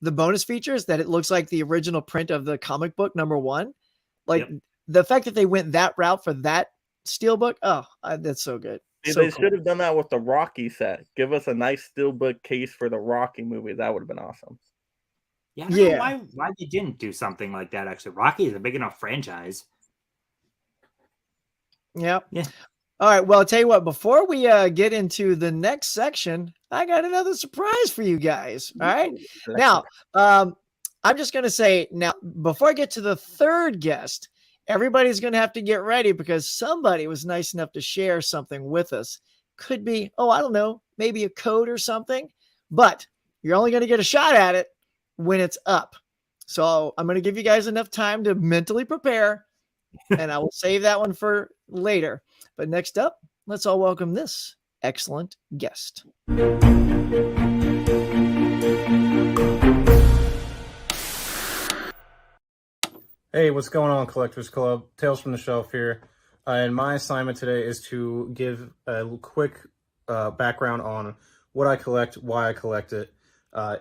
bonus features that it looks like the original print of the comic book #1. Like the fact that they went that route for that steelbook, that's so good. They should have done that with the Rocky set. Give us a nice steelbook case for the Rocky movie. That would have been awesome. Yeah, I don't know why they didn't do something like that. Actually, Rocky is a big enough franchise. Yep. Yeah. All right. Well, I'll tell you what, before we get into the next section, I got another surprise for you guys. All right. Now, I'm just going to say now, before I get to the third guest, everybody's going to have to get ready because somebody was nice enough to share something with us. Could be, I don't know, maybe a code or something, but you're only going to get a shot at it when it's up. So I'm going to give you guys enough time to mentally prepare, and I will save that one for later. But next up, let's all welcome this excellent guest. Hey, what's going on, Collectors Club? Tales from the Shelf here. And my assignment today is to give a quick background on what I collect, why I collect it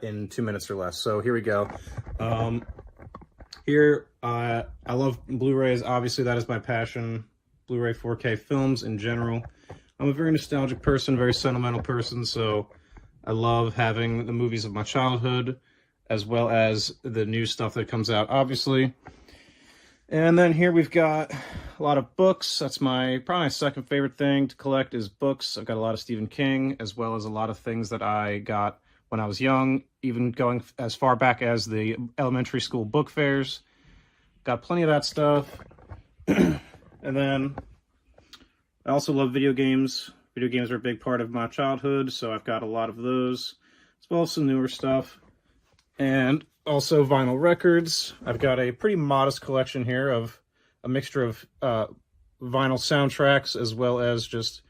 in 2 minutes or less. So here we go. I love Blu-rays. Obviously, that is my passion. Blu-ray 4K films in general. I'm a very nostalgic person, very sentimental person, so I love having the movies of my childhood as well as the new stuff that comes out, obviously. And then here we've got a lot of books. That's probably my second favorite thing to collect is books. I've got a lot of Stephen King, as well as a lot of things that I got when I was young, even going as far back as the elementary school book fairs. Got plenty of that stuff. And then I also love video games. Video games are a big part of my childhood, so I've got a lot of those, as well as some newer stuff. And also vinyl records. I've got a pretty modest collection here of a mixture of vinyl soundtracks as well as just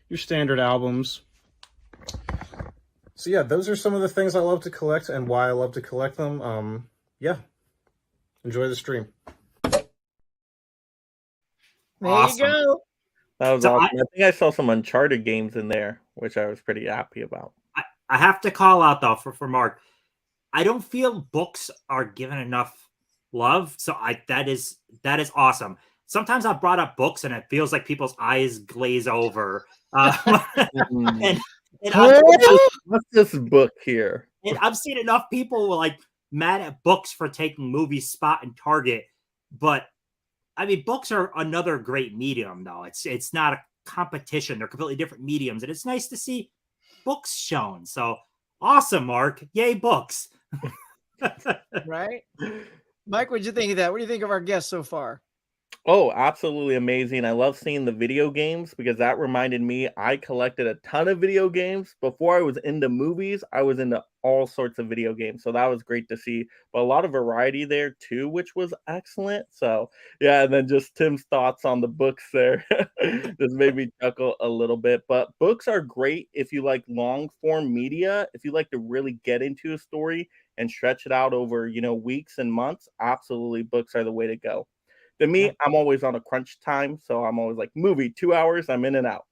your standard albums. So yeah, those are some of the things I love to collect and why I love to collect them. Yeah, enjoy the stream. There Awesome. you go. That was So awesome. I think I saw some Uncharted games in there, which I was pretty happy about. I have to call out though for Mark. I don't feel books are given enough love, so that is awesome. Sometimes I've brought up books and it feels like people's eyes glaze over. And What's this book here? And I've seen enough people like mad at books for taking movies spot in Target, but I mean, books are another great medium, though. It's not a competition; they're completely different mediums, and it's nice to see books shown. So awesome, Mark! Yay, books! Right, Mike, what'd you think of that? What do you think of our guests so far? Oh, absolutely amazing. I love seeing the video games because that reminded me I collected a ton of video games. Before I was into movies, I was into all sorts of video games. So that was great to see. But a lot of variety there too, which was excellent. So yeah, and then just Tim's thoughts on the books there just made me chuckle a little bit. But books are great if you like long form media, if you like to really get into a story and stretch it out over, weeks and months. Absolutely, books are the way to go. To me, I'm always on a crunch time, so I'm always like, movie, 2 hours, I'm in and out.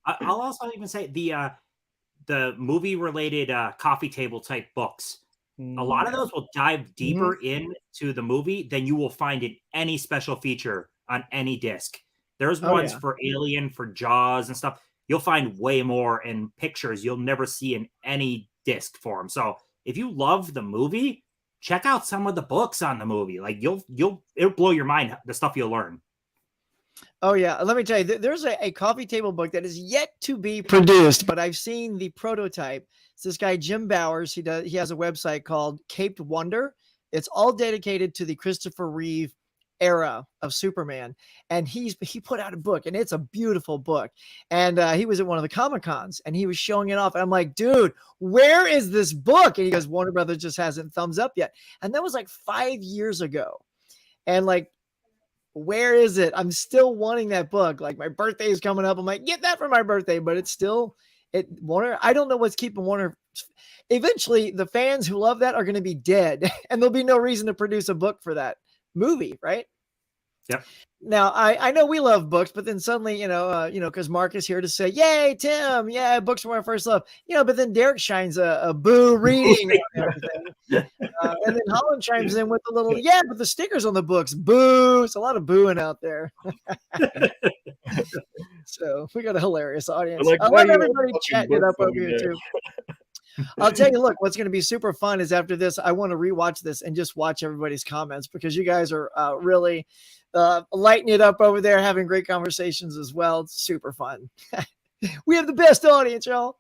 I'll also even say the movie related coffee table type books. A lot of those will dive deeper into the movie than you will find in any special feature on any disc. There's ones for Alien, for Jaws and stuff. You'll find way more in pictures you'll never see in any disc form. So if you love the movie, check out some of the books on the movie. Like it'll blow your mind, the stuff you'll learn. Oh yeah, let me tell you, there's a coffee table book that is yet to be produced, but I've seen the prototype. It's this guy Jim Bowers. He has a website called Caped Wonder. It's all dedicated to the Christopher Reeve era of Superman, and he put out a book, and it's a beautiful book. And he was at one of the Comic-Cons, and he was showing it off, and I'm like, dude, where is this book? And he goes, Warner Brothers just hasn't thumbs up yet. And that was like 5 years ago, and like, where is it? I'm still wanting that book. Like, my birthday is coming up. I'm like, get that for my birthday, but it's still Warner. I don't know what's keeping Warner. Eventually, the fans who love that are going to be dead, and there'll be no reason to produce a book for that movie, right? Yep. Now, I know we love books, but then suddenly, because Mark is here to say, yay, Tim, yeah, books are my first love, but then Derek shines a boo reading and everything. And then Holland chimes in with a little, yeah, but the stickers on the books, boo. It's a lot of booing out there. So we got a hilarious audience. Like, I love everybody chatting it up over here too. I'll tell you, look, what's going to be super fun is after this, I want to rewatch this and just watch everybody's comments because you guys are really lighting it up over there, having great conversations as well. It's super fun. We have the best audience, y'all.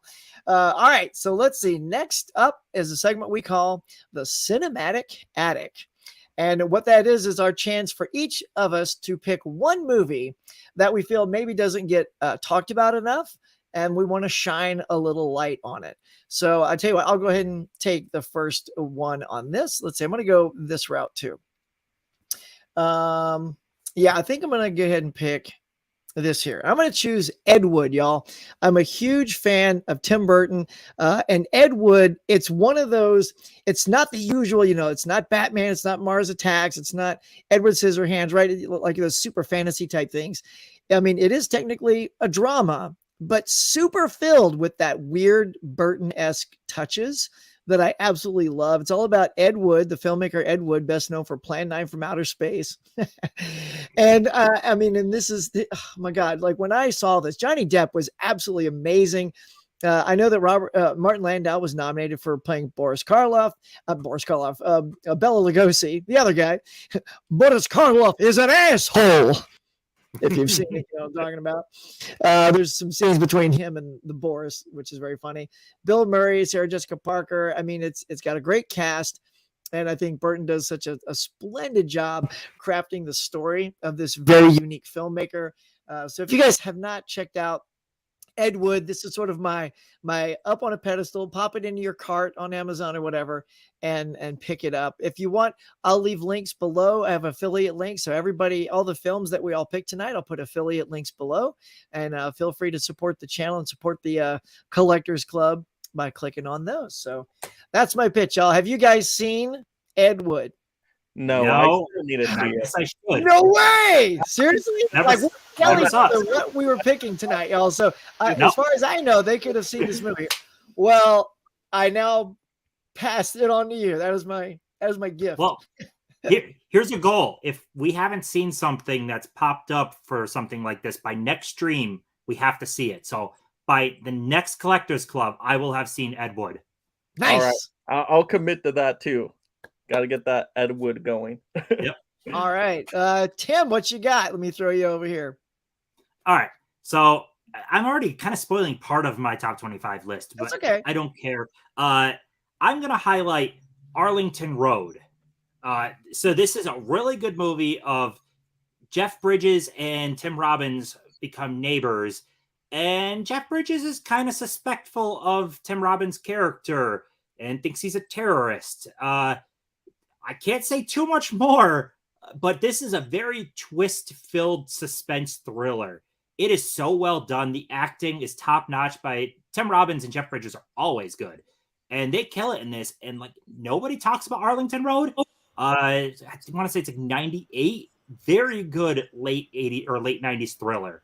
All right, so let's see. Next up is a segment we call the Cinematic Attic. And what that is our chance for each of us to pick one movie that we feel maybe doesn't get talked about enough, and we want to shine a little light on it. So I tell you what, I'll go ahead and take the first one on this. Let's see, I'm going to go this route too. Yeah, I think I'm going to go ahead and pick this here. I'm going to choose Ed Wood, y'all. I'm a huge fan of Tim Burton, and Ed Wood, it's one of those, it's not the usual, it's not Batman, it's not Mars Attacks, it's not Edward Scissorhands, right? Like those super fantasy type things. I mean, it is technically a drama, but super filled with that weird Burton-esque touches that I absolutely love. It's all about Ed Wood, the filmmaker Ed Wood, best known for Plan 9 from Outer Space. And I mean, and this is, oh my God, like when I saw this, Johnny Depp was absolutely amazing. I know that Martin Landau was nominated for playing Boris Karloff. Bela Lugosi, the other guy. Boris Karloff is an asshole. If you've seen it, you know what I'm talking about. There's some scenes between him and the Boris, which is very funny. Bill Murray, Sarah Jessica Parker. I mean, it's got a great cast. And I think Burton does such a splendid job crafting the story of this very unique filmmaker. So if you guys have not checked out Ed Wood, this is sort of my up on a pedestal. Pop it into your cart on Amazon or whatever, and pick it up. If you want, I'll leave links below. I have affiliate links, so everybody, all the films that we all picked tonight, I'll put affiliate links below, and feel free to support the channel and support the Collectors Club by clicking on those. So that's my pitch, y'all. Have you guys seen Ed Wood? No, No. I still need to see it. Yes, I should. No way! Seriously? Never- Like, never saw it. what we were picking tonight, y'all. So, No. as far as I know, they could have seen this movie. Well, I now passed it on to you. That was my gift. Well, here's a goal. If we haven't seen something that's popped up for something like this by next stream, we have to see it. So by the next Collectors Club, I will have seen Ed Wood. Nice. All right. I'll commit to that too. Got to get that Ed Wood going. All right. Tim, what you got? Let me throw you over here. All right. So I'm already kind of spoiling part of my top 25 list, but That's okay. I don't care. I'm going to highlight Arlington Road. So this is a really good movie of Jeff Bridges and Tim Robbins become neighbors. And Jeff Bridges is kind of suspectful of Tim Robbins' character and thinks he's a terrorist. I can't say too much more, but this is a very twist-filled suspense thriller. It is so well done. The acting is top-notch by Tim Robbins, and Jeff Bridges are always good. And they kill it in this. And like nobody talks about Arlington Road. I want to say it's like 98. Very good late 80s or late 90s thriller.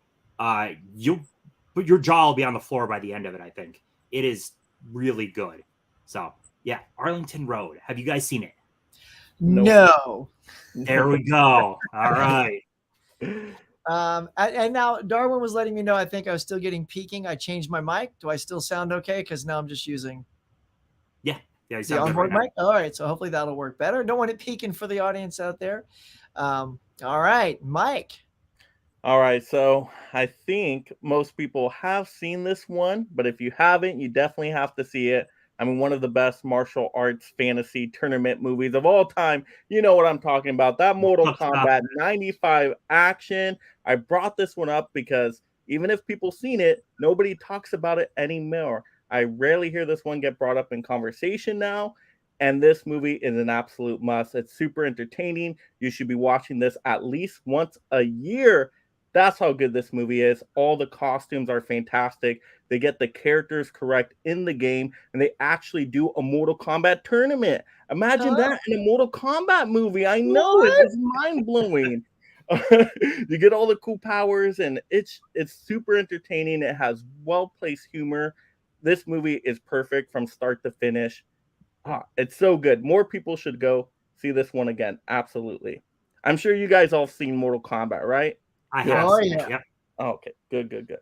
Your jaw will be on the floor by the end of it, I think. It is really good. So, yeah, Arlington Road. Have you guys seen it? No. There we go. All right. And now Darwin was letting me know, I think I was still getting peaking. I changed my mic. Do I still sound okay? Because now I'm just using Yeah, you the sound good onboard right mic. All right. So hopefully that'll work better. Don't want it peaking for the audience out there. All right, Mike. All right, so I think most people have seen this one, but if you haven't, you definitely have to see it. I mean, one of the best martial arts fantasy tournament movies of all time. You know what I'm talking about. That Mortal Kombat 95 action. I brought this one up because even if people seen it, nobody talks about it anymore. I rarely hear this one get brought up in conversation now. And this movie is an absolute must. It's super entertaining. You should be watching this at least once a year. That's how good this movie is. All the costumes are fantastic. They get the characters correct in the game, and they actually do a Mortal Kombat tournament. Imagine that in a Mortal Kombat movie. I know it's mind-blowing. You get all the cool powers, and it's super entertaining. It has well-placed humor. This movie is perfect from start to finish. It's so good. More people should go see this one again. Absolutely. I'm sure you guys all seen Mortal Kombat, right? I have. Oh, seen yeah. it. Yep. Oh, okay. Good.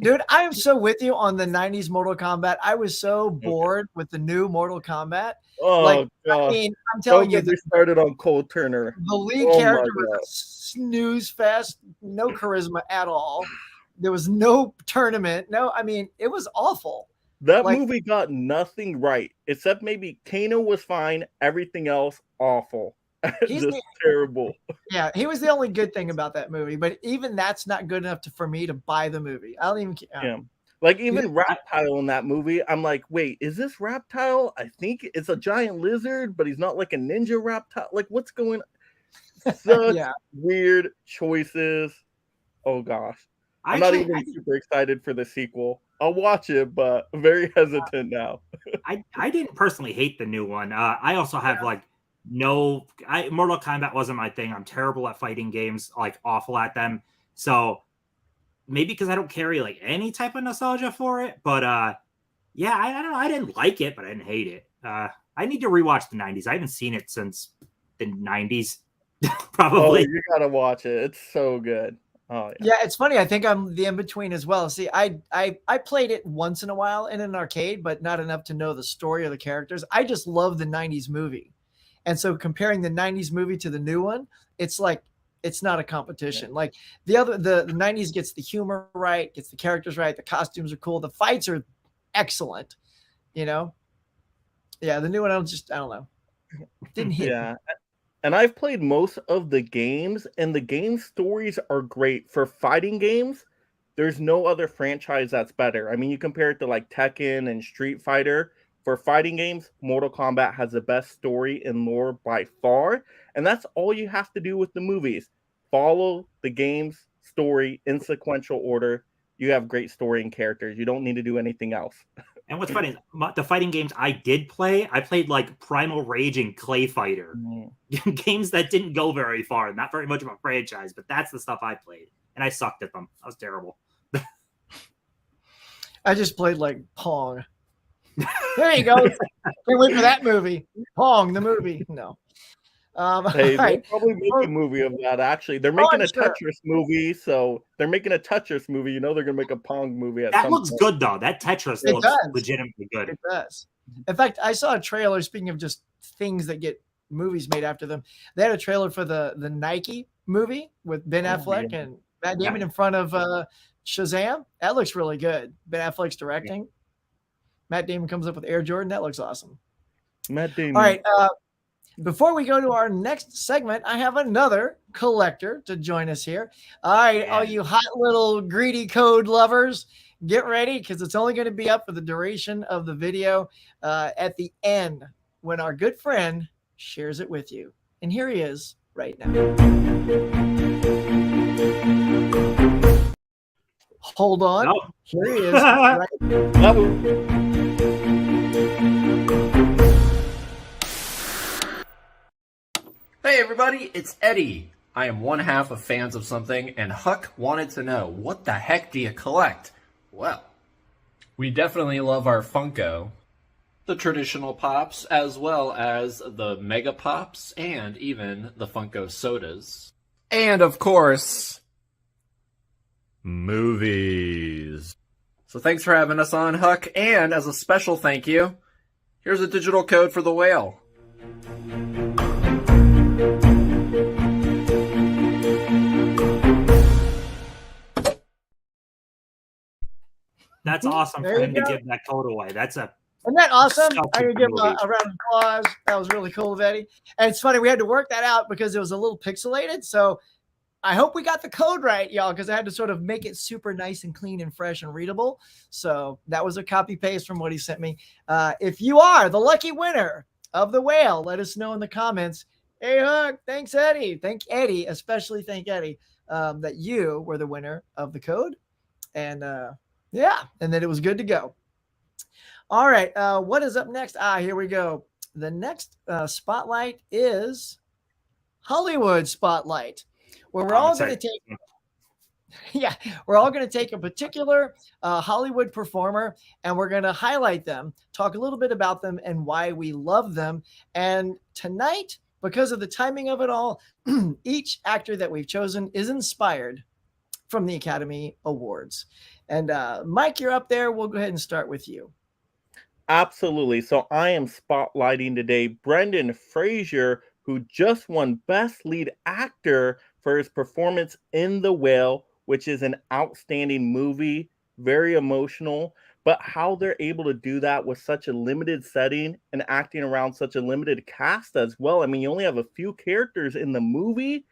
Dude, I am so with you on the 90s Mortal Kombat. I was so bored with the new Mortal Kombat. Oh, like, God. I mean, I'm telling you, we started on Cole Turner. the lead Oh, character my was God. a snooze fest, no charisma at all. There was no tournament. No, I mean, it was awful. That Like- movie got nothing right, except maybe Kano was fine. Everything else, awful. He's Just terrible. Yeah, he was the only good thing about that movie, but even that's not good enough for me to buy the movie. I don't even care. Yeah. Like even Reptile in that movie, I'm like, wait, is this Reptile? I think it's a giant lizard, but he's not like a ninja reptile. Like, what's going on? Such weird choices. Oh gosh. I'm not even super excited for the sequel. I'll watch it, but very hesitant now. I didn't personally hate the new one. I also have Mortal Kombat wasn't my thing. I'm terrible at fighting games, like awful at them. So maybe because I don't carry like any type of nostalgia for it. But yeah, I don't know. I didn't like it, but I didn't hate it. I need to rewatch the 90s. I haven't seen it since the 90s, probably. Oh, you gotta watch it. It's so good. Oh Yeah, it's funny. I think I'm the in between as well. See, I played it once in a while in an arcade, but not enough to know the story or the characters. I just love the '90s movie, and so comparing the '90s movie to the new one, it's like it's not a competition. Like the '90s gets the humor right, gets the characters right, the costumes are cool, the fights are excellent. You know, yeah. The new one, I don't know, didn't hit. Yeah. And I've played most of the games, and the game stories are great. For fighting games, there's no other franchise that's better. I mean, you compare it to like Tekken and Street Fighter. For fighting games, Mortal Kombat has the best story and lore by far. And that's all you have to do with the movies. Follow the game's story in sequential order. You have great story and characters. You don't need to do anything else. And what's funny is the fighting games I did play, I played like Primal Rage and Clay Fighter. Games that didn't go very far, not very much of a franchise, but that's the stuff I played. And I sucked at them. I was terrible. I just played like Pong. There you go. Can't wait for that movie. Pong, the movie. No. Hey, they'll right. probably make a movie of that, actually. They're making I'm a sure. Tetris movie, so they're making a Tetris movie. You know they're going to make a Pong movie at That some looks point. good, though. That Tetris It looks does. legitimately good. It does. In fact, I saw a trailer, speaking of just things that get movies made after them. They had a trailer for the Nike movie with Ben Affleck and Matt Damon in front of Shazam. That looks really good. Ben Affleck's directing. Matt Damon comes up with Air Jordan. That looks awesome. Matt Damon. All right. Before we go to our next segment, I have another collector to join us here. All right, all you hot little greedy code lovers, get ready because it's only going to be up for the duration of the video at the end when our good friend shares it with you. And here he is right now. Hold on. No. Here he is. Right. Hey everybody, it's Eddie. I am one half of Fans of Something, and Huck wanted to know, what the heck do you collect? Well, we definitely love our Funko, the traditional Pops, as well as the Mega Pops, and even the Funko Sodas. And of course, movies. So thanks for having us on, Huck, and as a special thank you, here's a digital code for the whale. That's awesome There for you him to go. give that code away. That's a Isn't that awesome? Such a I can give good a movie. round of applause. That was really cool of Eddie. And it's funny, we had to work that out because it was a little pixelated. So I hope we got the code right, y'all, because I had to sort of make it super nice and clean and fresh and readable. So that was a copy paste from what he sent me. If you are the lucky winner of the whale, let us know in the comments. Hey, Huck, thanks, Eddie. Thank Eddie, especially thank Eddie, that you were the winner of the code. And yeah, and then it was good to go. All right, what is up next? Here we go. The next spotlight is Hollywood Spotlight, where we're all going to take, we're all going to take a particular Hollywood performer and we're going to highlight them, talk a little bit about them and why we love them. And tonight, because of the timing of it all, each actor that we've chosen is inspired from the Academy Awards. And Mike, you're up there. We'll go ahead and start with you. Absolutely. So I am spotlighting today Brendan Fraser, who just won Best Lead Actor for his performance in The Whale, which is an outstanding movie, very emotional. But how they're able to do that with such a limited setting and acting around such a limited cast as well. I mean, you only have a few characters in the movie.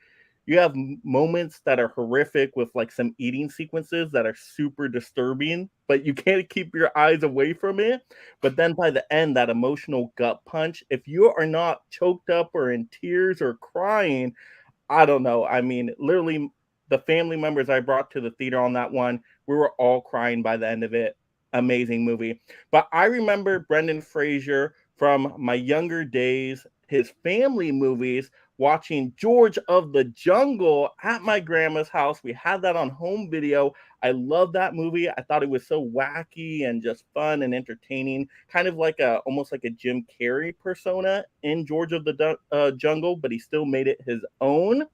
You have moments that are horrific with like some eating sequences that are super disturbing, but you can't keep your eyes away from it. But then by the end, that emotional gut punch, if you are not choked up or in tears or crying, I don't know. I mean, literally the family members I brought to the theater on that one, we were all crying by the end of it. Amazing movie. But I remember Brendan Fraser from my younger days, his family movies, watching George of the Jungle at my grandma's house. We had that on home video. I love that movie. I thought it was so wacky and just fun and entertaining, kind of like almost like a Jim Carrey persona in George of the Jungle, but he still made it his own.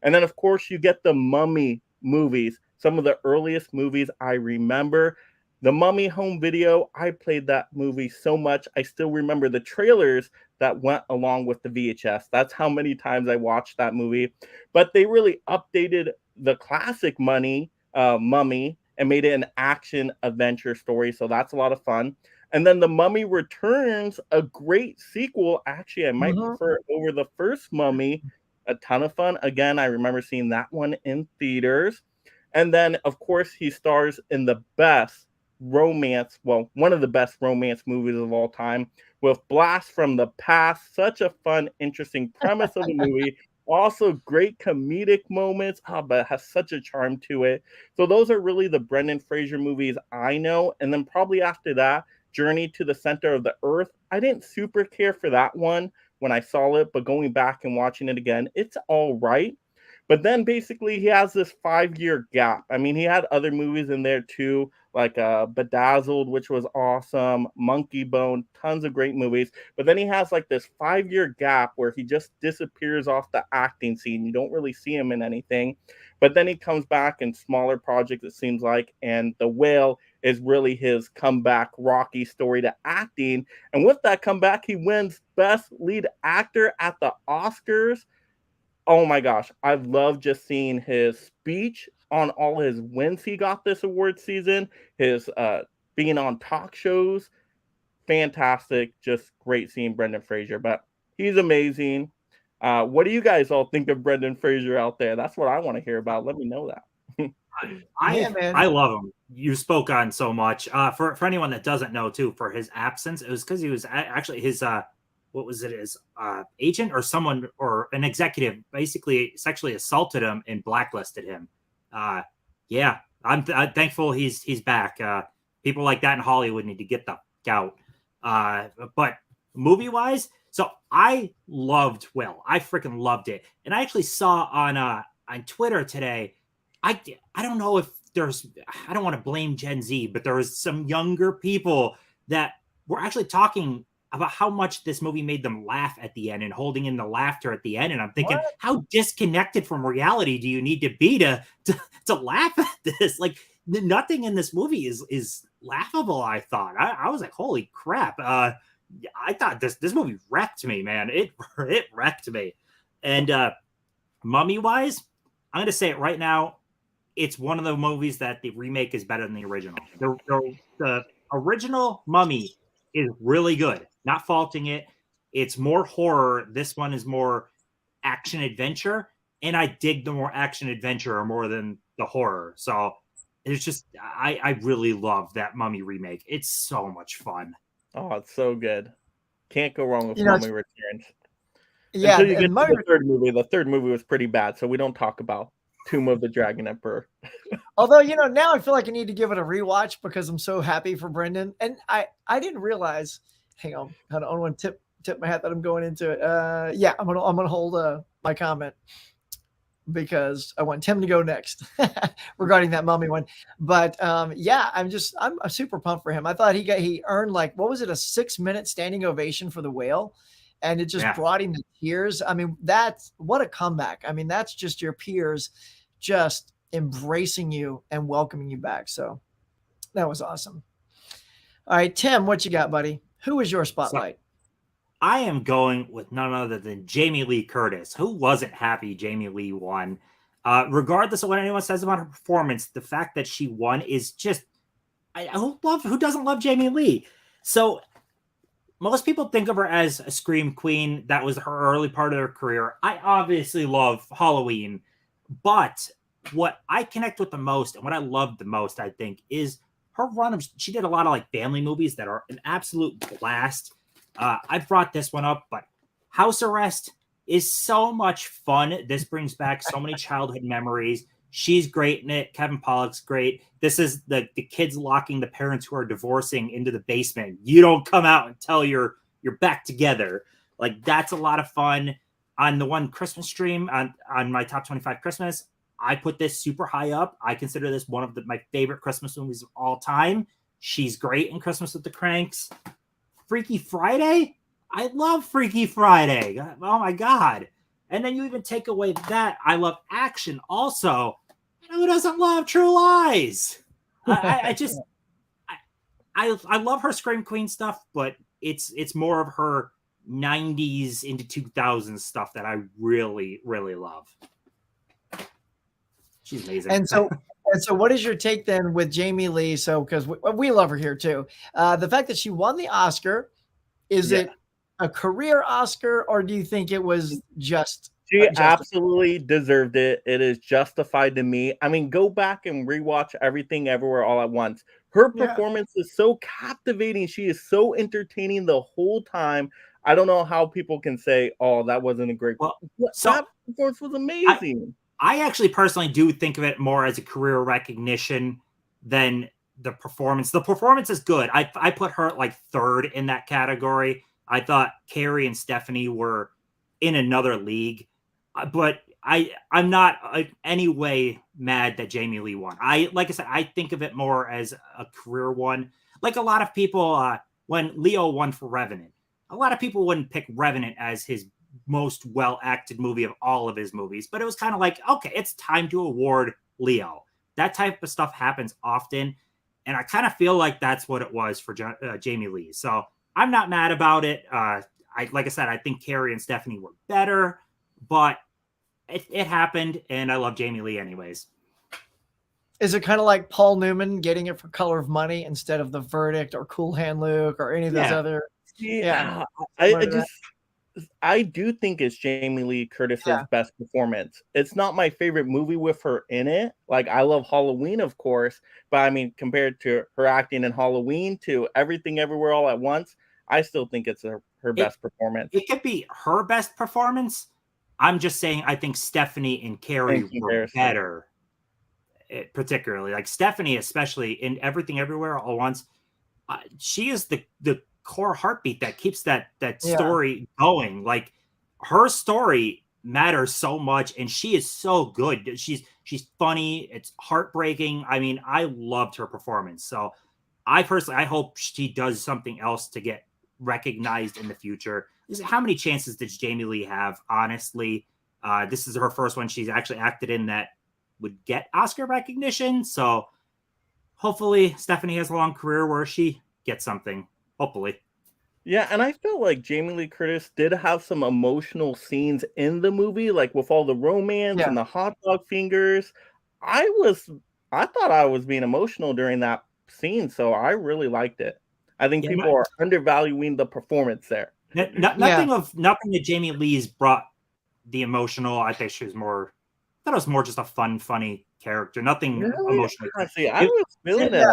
And then, of course, you get the Mummy movies. Some of the earliest movies I remember. The Mummy home video, I played that movie so much. I still remember the trailers that went along with the VHS. That's how many times I watched that movie. But they really updated the classic Mummy and made it an action adventure story. So that's a lot of fun. And then The Mummy Returns, a great sequel. Actually, I might prefer it over the first Mummy. A ton of fun. Again, I remember seeing that one in theaters. And then, of course, he stars in the best romance, well, one of the best romance movies of all time, with Blast from the Past. Such a fun, interesting premise of the movie. Also, great comedic moments, but it has such a charm to it. So those are really the Brendan Fraser movies I know. And then probably after that, Journey to the Center of the Earth. I didn't super care for that one when I saw it, but going back and watching it again, it's all right. But then basically he has this 5-year gap. I mean, he had other movies in there too, like Bedazzled, which was awesome, Monkey Bone, tons of great movies. But then he has like this 5-year gap where he just disappears off the acting scene. You don't really see him in anything. But then he comes back in smaller projects, it seems like, and The Whale is really his comeback Rocky story to acting. And with that comeback, he wins Best Lead Actor at the Oscars. Oh my gosh, I love just seeing his speech on all his wins he got this award season, his being on talk shows. Fantastic, just great seeing Brendan Fraser, but he's amazing. What do you guys all think of Brendan Fraser out there? That's what I want to hear about. Let me know that. I love him. You spoke on so much. For anyone that doesn't know too, for his absence, it was because he was actually his what was it, his agent or someone or an executive basically sexually assaulted him and blacklisted him. Yeah, I'm thankful he's back. People like that in Hollywood need to get the out. But movie wise, so I loved Will. I freaking loved it, and I actually saw on Twitter today. I don't know if there's, I don't want to blame Gen Z, but there was some younger people that were actually talking about how much this movie made them laugh at the end and holding in the laughter at the end. And I'm thinking, how disconnected from reality do you need to be to laugh at this? Like nothing in this movie is laughable. I thought, I was like, holy crap. I thought this movie wrecked me, man. It wrecked me. And Mummy wise, I'm going to say it right now. It's one of the movies that the remake is better than the original. The original Mummy is really good. Not faulting it. It's more horror. This one is more action adventure. And I dig the more action adventure more than the horror. So it's just, I really love that Mummy remake. It's so much fun. Oh, it's so good. Can't go wrong with Mummy Returns. Yeah. Until you get to the third movie. The third movie was pretty bad. So we don't talk about Tomb of the Dragon Emperor. Although, now I feel like I need to give it a rewatch because I'm so happy for Brendan. And I didn't realize, hang on, I don't want to tip my hat that I'm going into it. Yeah, I'm gonna hold my comment because I want Tim to go next regarding that Mummy one. But yeah, I'm super pumped for him. I thought he earned like, what was it, a 6-minute standing ovation for The Whale? And it just brought him to tears. I mean, what a comeback. I mean, that's just your peers just embracing you and welcoming you back. So that was awesome. All right, Tim, what you got, buddy? Who is your spotlight? So, I am going with none other than Jamie Lee Curtis. Who wasn't happy Jamie Lee won? Regardless of what anyone says about her performance, the fact that she won is just, who doesn't love Jamie Lee? So most people think of her as a scream queen. That was her early part of her career. I obviously love Halloween, but what I connect with the most and what I love the most, I think, is her run of, she did a lot of like family movies that are an absolute blast. I brought this one up, but House Arrest is so much fun. This brings back so many childhood memories. She's great in it. Kevin Pollak's great. This is the kids locking the parents who are divorcing into the basement. You don't come out until you're back together. Like, that's a lot of fun. On the one Christmas stream on my top 25 Christmas, I put this super high up. I consider this one of my favorite Christmas movies of all time. She's great in Christmas with the Cranks. Freaky Friday? I love Freaky Friday. Oh my God. And then you even take away that. I love action also. Who doesn't love True Lies? I just I love her Scream Queen stuff, but it's more of her 90s into 2000s stuff that I really, really love. She's amazing. And so what is your take then with Jamie Lee? So, because we love her here too. The fact that she won the Oscar, is it a career Oscar, or do you think it was just? She absolutely deserved it. It is justified to me. I mean, go back and rewatch Everything Everywhere All at Once. Her performance is so captivating. She is so entertaining the whole time. I don't know how people can say, "Oh, that wasn't a great." Well, that performance was amazing. I actually personally do think of it more as a career recognition than the performance. The performance is good. I put her like third in that category. I thought Carrie and Stephanie were in another league, but I'm not any way mad that Jamie Lee won. Like I said, I think of it more as a career one. Like a lot of people, when Leo won for Revenant, a lot of people wouldn't pick Revenant as his most well-acted movie of all of his movies, but it was kind of like, okay, it's time to award Leo. That type of stuff happens often, and I kind of feel like that's what it was for Jamie Lee. So I'm not mad about it. Like I said, I think Carrie and Stephanie were better, but it happened, and I love Jamie Lee anyways. Is it kind of like Paul Newman getting it for Color of Money instead of The Verdict or Cool Hand Luke or any of those other? Yeah, I do think it's Jamie Lee Curtis's best performance. It's not my favorite movie with her in it. Like, I love Halloween, of course, but I mean, compared to her acting in Halloween to Everything Everywhere All at Once, I still think it's her best performance. It could be her best performance. I'm just saying I think Stephanie and Carrie were better, particularly. Like Stephanie, especially in Everything Everywhere All at Once, she is the core heartbeat that keeps that story going. Like, her story matters so much, and she is so good. She's funny. It's heartbreaking. I mean, I loved her performance. So I hope she does something else to get recognized in the future. How many chances did Jamie Lee have? Honestly, this is her first one she's actually acted in that would get Oscar recognition. So hopefully Stephanie has a long career where she gets something. Hopefully. Yeah, and I felt like Jamie Lee Curtis did have some emotional scenes in the movie, like with all the romance and the hot dog fingers. I thought I was being emotional during that scene, so I really liked it. I think people are undervaluing the performance there. Nothing that Jamie Lee's brought the emotional. I think she was more. I thought it was more just a fun, funny character. Nothing emotional. See, I was feeling it.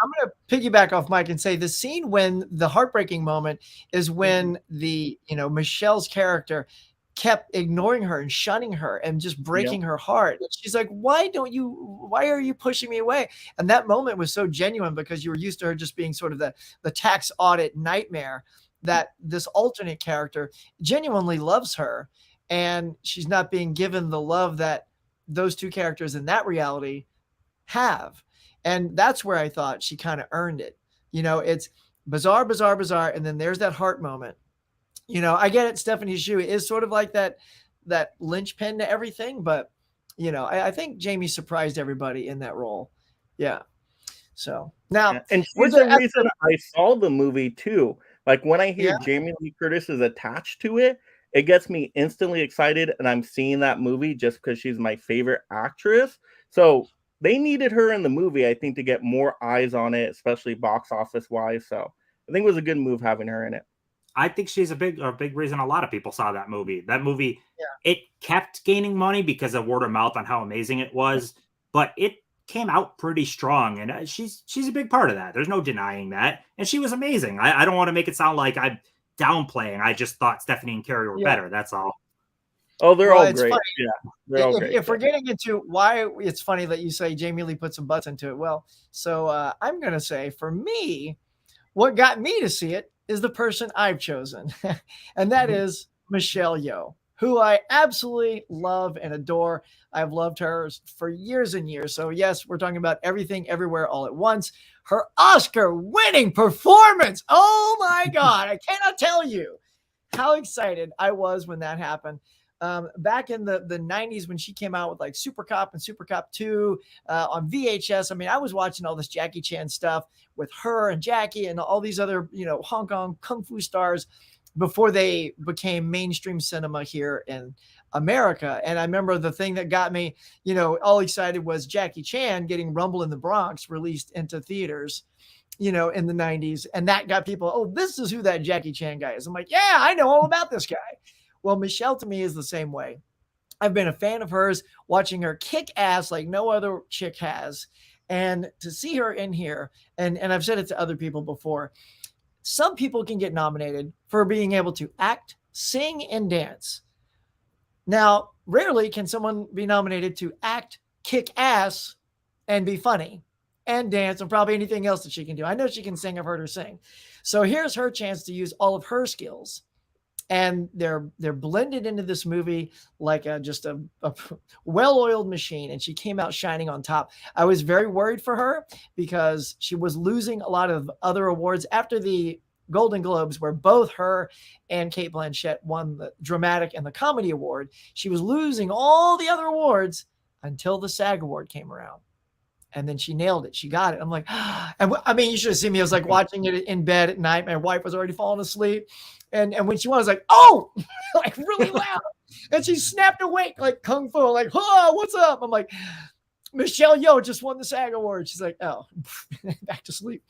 I'm gonna piggyback off Mike and say the scene when the heartbreaking moment is when the Michelle's character kept ignoring her and shunning her and just breaking her heart. And she's like, why are you pushing me away? And that moment was so genuine because you were used to her just being sort of the tax audit nightmare, that this alternate character genuinely loves her, and she's not being given the love that those two characters in that reality have. And that's where I thought she kind of earned it. It's bizarre, bizarre, bizarre. And then there's that heart moment. I get it. Stephanie Hsu is sort of like that linchpin to everything. But, I think Jamie surprised everybody in that role. Yeah. So now. And she's the reason I saw the movie too. Like, when I hear Jamie Lee Curtis is attached to it, it gets me instantly excited. And I'm seeing that movie just because she's my favorite actress. So they needed her in the movie, I think, to get more eyes on it, especially box office wise. So I think it was a good move having her in it. I think she's a big reason a lot of people saw that movie. That movie, it kept gaining money because of word of mouth on how amazing it was, but it came out pretty strong, and she's a big part of that. There's no denying that, and she was amazing. I don't want to make it sound like I'm downplaying. I just thought Stephanie and Carrie were better. That's all. Oh, they're all great. Funny. Yeah, they're all great. If we're getting into why it's funny that you say Jamie Lee put some butts into it, well, so I'm going to say, for me, what got me to see it is the person I've chosen, and that is Michelle Yeoh, who I absolutely love and adore. I've loved her for years and years. So yes, we're talking about Everything Everywhere All at Once. Her Oscar-winning performance. Oh my God, I cannot tell you how excited I was when that happened. back in the 90s when she came out with like Super Cop and Super Cop 2 on VHS. I mean, I was watching all this Jackie Chan stuff with her and Jackie and all these other, Hong Kong Kung Fu stars before they became mainstream cinema here in America. And I remember the thing that got me, all excited was Jackie Chan getting Rumble in the Bronx released into theaters, in the 90s. And that got people, oh, this is who that Jackie Chan guy is. I'm like, yeah, I know all about this guy. Well, Michelle to me is the same way. I've been a fan of hers, watching her kick ass like no other chick has. And to see her in here, and I've said it to other people before, some people can get nominated for being able to act, sing, and dance. Now, rarely can someone be nominated to act, kick ass, and be funny, and dance, and probably anything else that she can do. I know she can sing. I've heard her sing. So here's her chance to use all of her skills. And they're blended into this movie like just a well-oiled machine. And she came out shining on top. I was very worried for her because she was losing a lot of other awards after the Golden Globes, where both her and Cate Blanchett won the dramatic and the comedy award. She was losing all the other awards until the SAG award came around. And then she nailed it. She got it. I'm like, and I mean, you should have seen me. I was like watching it in bed at night. My wife was already falling asleep. And when she won, I was like, oh, like really loud. And she snapped awake like Kung Fu, like, oh, what's up? I'm like, Michelle Yeoh just won the SAG award. She's like, oh, back to sleep.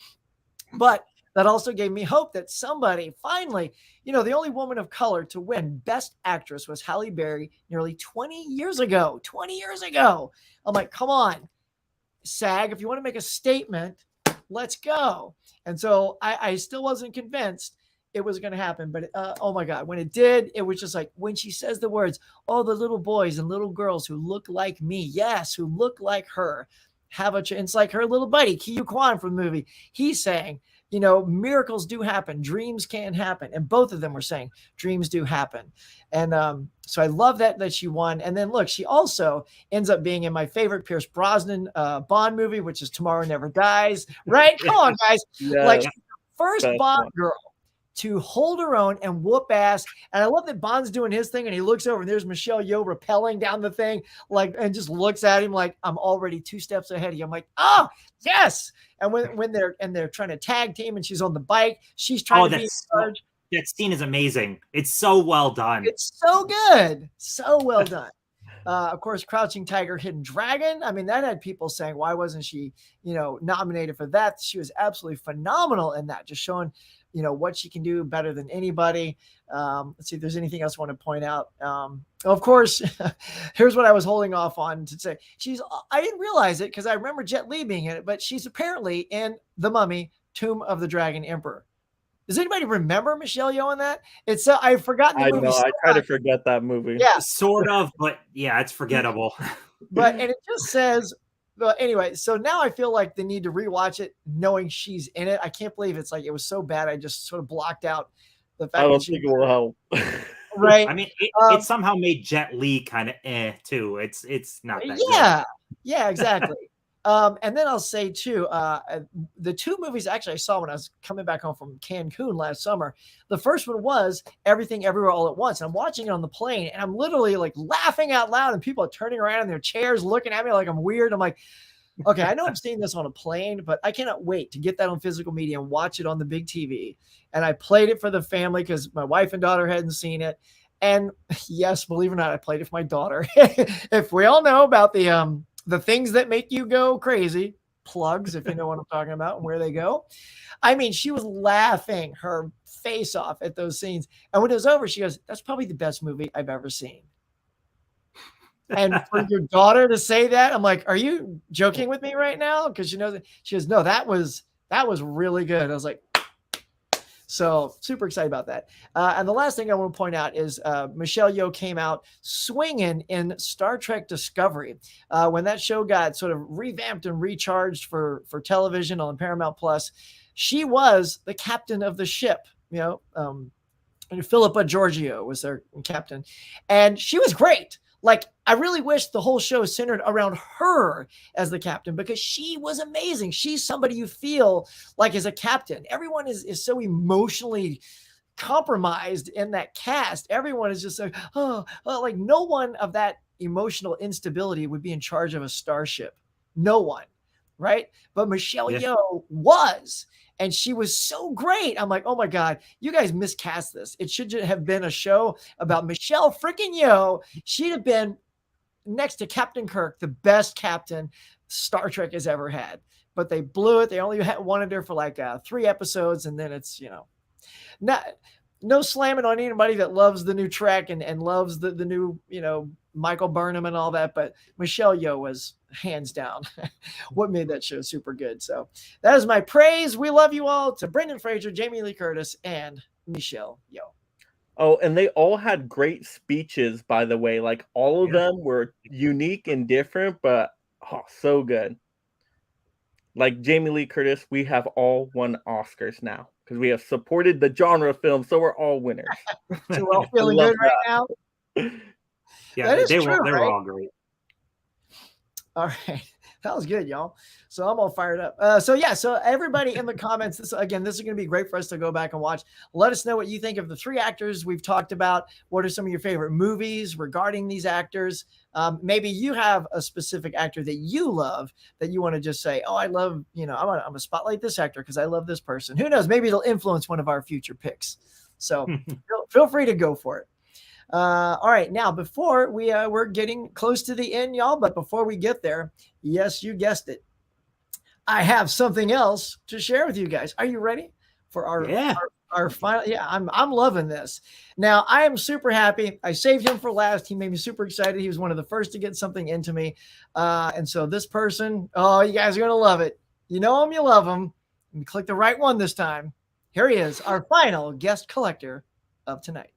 But that also gave me hope that somebody finally, the only woman of color to win Best Actress was Halle Berry nearly 20 years ago. 20 years ago. I'm like, come on, SAG, if you want to make a statement, let's go. And so I still wasn't convinced it was going to happen. But oh my God, when it did, it was just like when she says the words, oh, the little boys and little girls who look like me. Yes, who look like her. It's like her little buddy, Kiyu Kwan from the movie. He's saying, miracles do happen. Dreams can happen. And both of them were saying dreams do happen. And so I love that she won. And then look, she also ends up being in my favorite Pierce Brosnan Bond movie, which is Tomorrow Never Dies. Right? Come on, guys. Yeah. Like first Bond girl to hold her own and whoop ass. And I love that Bond's doing his thing and he looks over and there's Michelle Yeoh rappelling down the thing, like, and just looks at him like, I'm already 2 steps ahead of you. I'm like, oh, yes. And when they're trying to tag team and she's on the bike, she's trying to be in charge. That scene is amazing. It's so well done. It's so good. So well done. Of course, Crouching Tiger, Hidden Dragon. I mean, that had people saying, why wasn't she, nominated for that? She was absolutely phenomenal in that, just showing, what she can do better than anybody. Let's see if there's anything else I want to point out. Of course, here's what I was holding off on to say. I didn't realize it because I remember Jet Li being in it, but she's apparently in The Mummy, Tomb of the Dragon Emperor. Does anybody remember Michelle Yeoh in that? It's I've forgotten the movie. I know. I try to forget that movie. Yeah, sort of, but yeah, it's forgettable. And it just says. But anyway, so now I feel like they need to rewatch it, knowing she's in it. I can't believe it was so bad. I just sort of blocked out the fact. I don't think it will help. Right. I mean, it somehow made Jet Li kind of too. It's not that. Yeah. Good. Yeah. Exactly. And then I'll say too, the 2 movies actually I saw when I was coming back home from Cancun last summer. The first one was Everything Everywhere All at Once. I'm watching it on the plane and I'm literally like laughing out loud and people are turning around in their chairs looking at me like I'm weird. I'm like, okay, I know I'm seeing this on a plane, but I cannot wait to get that on physical media and watch it on the big TV. And I played it for the family because my wife and daughter hadn't seen it. And yes, believe it or not, I played it for my daughter. If we all know about the things that make you go crazy, plugs, if you know what I'm talking about and where they go. I mean, she was laughing her face off at those scenes. And when it was over, she goes, that's probably the best movie I've ever seen. And for your daughter to say that, I'm like, are you joking with me right now? Because she knows, she goes, no, that was really good. I was like, so super excited about that. And the last thing I want to point out is Michelle Yeoh came out swinging in Star Trek Discovery. When that show got sort of revamped and recharged for television on Paramount Plus, she was the captain of the ship, and Philippa Georgiou was their captain. And she was great. Like, I really wish the whole show centered around her as the captain because she was amazing. She's somebody you feel like is a captain. Everyone is so emotionally compromised in that cast. Everyone is just like, like no one of that emotional instability would be in charge of a starship. No one, right? But Michelle Yeoh was, and she was so great. I'm like, oh my God, you guys miscast this. It should have been a show about Michelle freaking Yeoh. She'd have been next to Captain Kirk, the best captain Star Trek has ever had. But they blew it. They only wanted her for like 3 episodes, and then it's, no slamming on anybody that loves the new Trek and loves the new, Michael Burnham and all that. But Michelle Yeoh was hands down what made that show super good. So that is my praise. We love you all, to Brendan Fraser, Jamie Lee Curtis, and Michelle Yeoh. Oh, and they all had great speeches, by the way. Like, all of them were unique and different, but so good. Like Jamie Lee Curtis, we have all won Oscars now because we have supported the genre film, so we're all winners. So we're all feeling good right now. Yeah, that is they true, were right? all great. All right. That was good, y'all. So I'm all fired up. So everybody in the comments, this is going to be great for us to go back and watch. Let us know what you think of the 3 actors we've talked about. What are some of your favorite movies regarding these actors? Maybe you have a specific actor that you love that you want to just say, oh, I love, I'm gonna spotlight this actor because I love this person. Who knows? Maybe it'll influence one of our future picks. So feel free to go for it. All right. Now, before we're getting close to the end, y'all, but before we get there, yes, you guessed it, I have something else to share with you guys. Are you ready for our final? Yeah, I'm loving this. Now, I am super happy. I saved him for last. He made me super excited. He was one of the first to get something into me. And so this person, you guys are going to love it. You know him, you love him. You click the right one this time. Here he is, our final guest collector of tonight.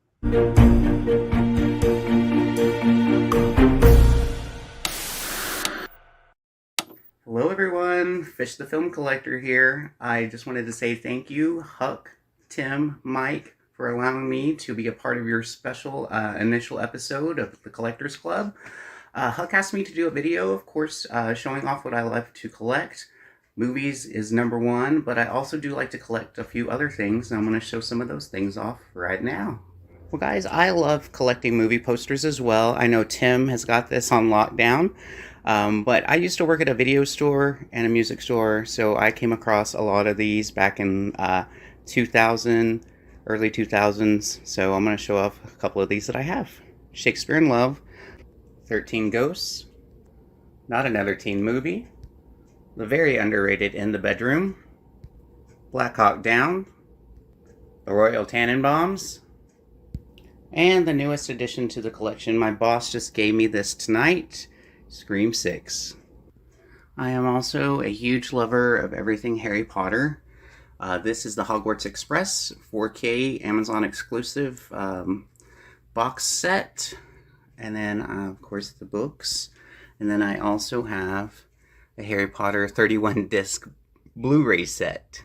Hello everyone, Fish the Film Collector here. I just wanted to say thank you, Huck, Tim, Mike, for allowing me to be a part of your special initial episode of the Collectors Club. Huck asked me to do a video, of course, showing off what I like to collect. Movies is number 1, but I also do like to collect a few other things, and I'm going to show some of those things off right now. Well guys, I love collecting movie posters as well. I know Tim has got this on lockdown. But I used to work at a video store and a music store, so I came across a lot of these back in 2000, early 2000s. So I'm going to show off a couple of these that I have. Shakespeare in Love, 13 Ghosts, Not Another Teen Movie, the very underrated In the Bedroom, Black Hawk Down, The Royal Tannenbaums, and the newest addition to the collection. My boss just gave me this tonight, Scream 6. I am also a huge lover of everything Harry Potter. This is the Hogwarts Express 4K Amazon exclusive box set. And then, of course, the books. And then I also have a Harry Potter 31 disc Blu-ray set.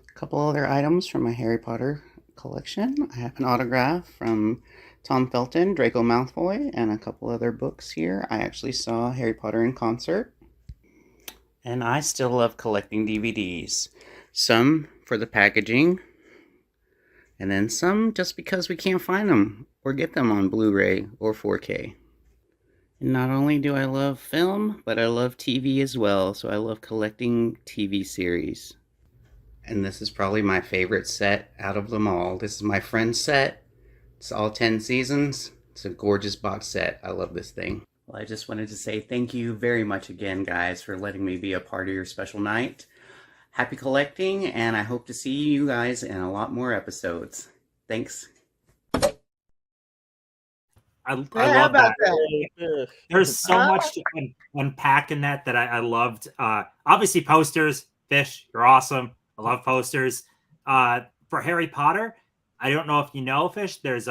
A couple other items from my Harry Potter collection. I have an autograph from Tom Felton, Draco Malfoy, and a couple other books here. I actually saw Harry Potter in concert. And I still love collecting DVDs. Some for the packaging, and then some just because we can't find them or get them on Blu-ray or 4K. And not only do I love film, but I love TV as well, so I love collecting TV series. And this is probably my favorite set out of them all. This is my friend's set. It's all 10 seasons. It's a gorgeous box set. I love this thing. Well, I just wanted to say thank you very much again, guys, for letting me be a part of your special night. Happy collecting, and I hope to see you guys in a lot more episodes. Thanks. I love that. There's so much to unpack in that I loved. Obviously, posters. Fish, you're awesome. I love posters. For Harry Potter, I don't know if you know, Fish, there's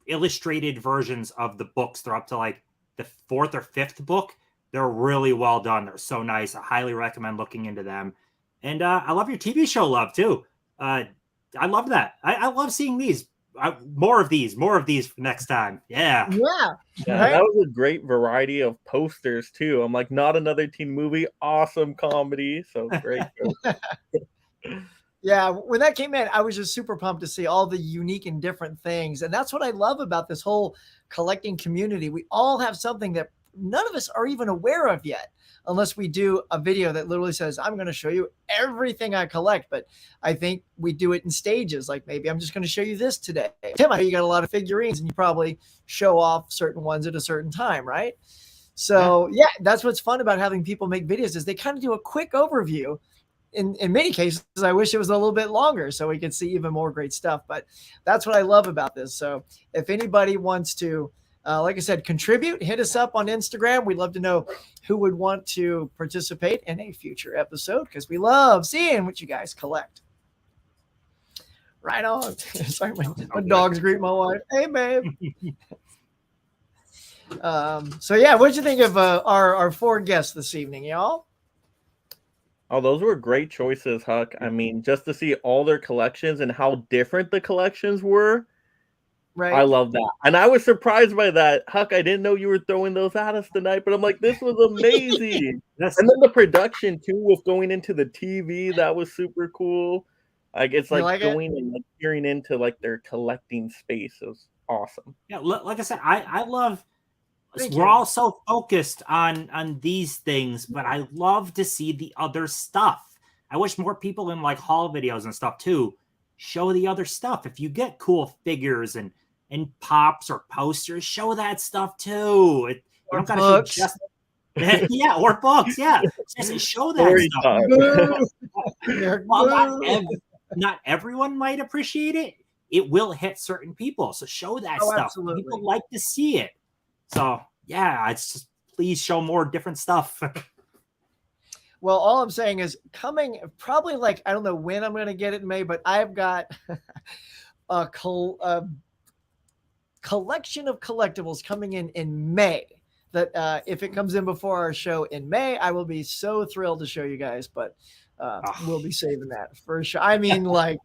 illustrated versions of the books. They're up to like the 4th or 5th book. They're really well done. They're so nice. I highly recommend looking into them. And I love your TV show love, too. I love that. I love seeing these. More of these for next time. Yeah. Yeah. That was a great variety of posters, too. I'm like, Not Another Teen Movie, awesome comedy. So great. Yeah, when that came in, I was just super pumped to see all the unique and different things. And that's what I love about this whole collecting community. We all have something that none of us are even aware of yet, unless we do a video that literally says, I'm going to show you everything I collect. But I think we do it in stages. Like maybe I'm just going to show you this today. Tim, I know you got a lot of figurines and you probably show off certain ones at a certain time, right? So yeah, that's what's fun about having people make videos is they kind of do a quick overview. In many cases, I wish it was a little bit longer so we could see even more great stuff. But that's what I love about this. So if anybody wants to, like I said, contribute, hit us up on Instagram. We'd love to know who would want to participate in a future episode because we love seeing what you guys collect. Right on. Sorry, my dogs greet my wife. Hey, babe. So yeah, what'd you think of our 4 guests this evening, y'all? Oh, those were great choices, Huck. I mean, just to see all their collections and how different the collections were, Right. I love that. And I was surprised by that. Huck, I didn't know you were throwing those at us tonight, but I'm like, this was amazing. Yes. And then the production, too, with going into the TV, that was super cool. Like, it's like going and like peering into like their collecting space. It was awesome. Yeah, like I said, I love. Thank We're you. all so focused on these things, but I love to see the other stuff. I wish more people in like haul videos and stuff too show the other stuff. If you get cool figures and pops or posters, show that stuff too. You Or don't gotta books. show just yeah, or books. Yeah, just show that Story stuff. time. Well, not everyone might appreciate it. It will hit certain people, so show that Oh, stuff. absolutely. People like to see it. So yeah, it's just please show more different stuff. Well, all I'm saying is coming probably like, I don't know when I'm going to get it in May, but I've got a collection of collectibles coming in May that if it comes in before our show in May, I will be so thrilled to show you guys, but we'll be saving that for sure. I mean, like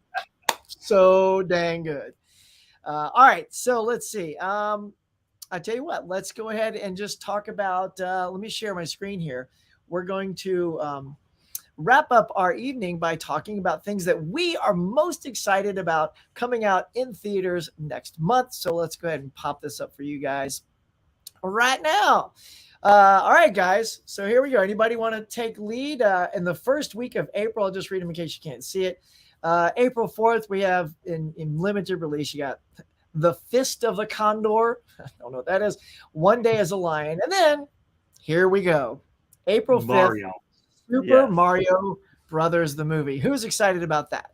so dang good. All right. So let's see. I tell you what, let's go ahead and just talk about, let me share my screen here. We're going to wrap up our evening by talking about things that we are most excited about coming out in theaters next month. So let's go ahead and pop this up for you guys right now. All right, guys. So here we go. Anybody want to take lead? In the first week of April, I'll just read them in case you can't see it. April 4th, we have in limited release, you got The Fist of the Condor. I don't know what that is. One Day as a Lion. And then here we go. April 5th, Mario. Super Mario Brothers, the movie. Who's excited about that?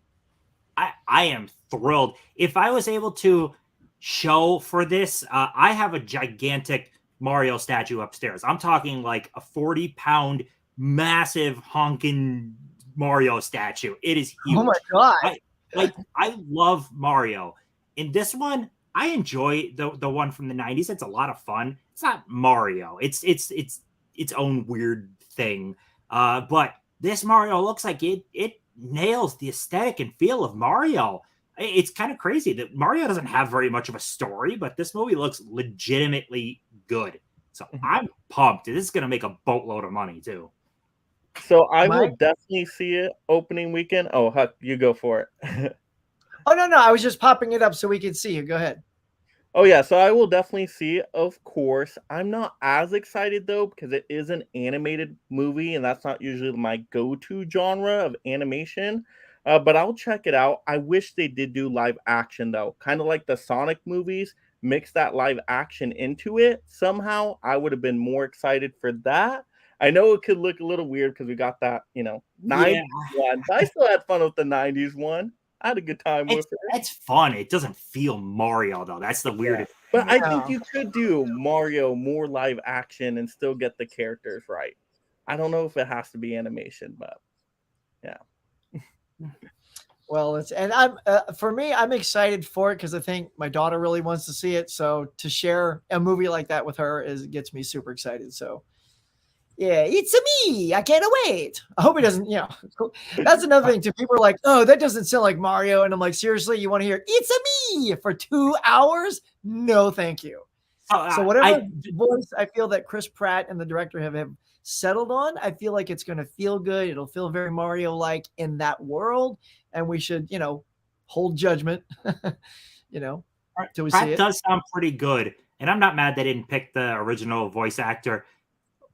I am thrilled. If I was able to show for this, I have a gigantic Mario statue upstairs. I'm talking like a 40-pound, massive honking Mario statue. It is huge. Oh my God. I love Mario. In this one, I enjoy the one from the 90s. It's a lot of fun. It's not Mario. It's its own weird thing. But this Mario looks like it nails the aesthetic and feel of Mario. It's kind of crazy that Mario doesn't have very much of a story, but this movie looks legitimately good. So I'm pumped. This is going to make a boatload of money too. So I will definitely see it opening weekend. Oh, Huck, you go for it. Oh, no. I was just popping it up so we could see you. Go ahead. Oh, yeah. So I will definitely see it, of course. I'm not as excited, though, because it is an animated movie, and that's not usually my go-to genre of animation. But I'll check it out. I wish they did do live action, though. Kind of like the Sonic movies, mix that live action into it. Somehow, I would have been more excited for that. I know it could look a little weird because we got that, 90s one. But I still had fun with the 90s one. I had a good time with it. It's fun. It doesn't feel Mario, though. That's the weirdest. But I think you could do Mario more live action and still get the characters right. I don't know if it has to be animation, but yeah. Well, I'm for me, I'm excited for it because I think my daughter really wants to see it. So to share a movie like that with her gets me super excited. So yeah, it's me. I can't wait. I hope it doesn't, cool. That's another thing too. People are like, oh, that doesn't sound like Mario. And I'm like, seriously, you want to hear it's a me for 2 hours? No, thank you. So whatever voice I feel that Chris Pratt and the director have settled on, I feel like it's going to feel good. It'll feel very Mario-like in that world, and we should, hold judgment, till we see Pratt it. does sound pretty good, and I'm not mad they didn't pick the original voice actor.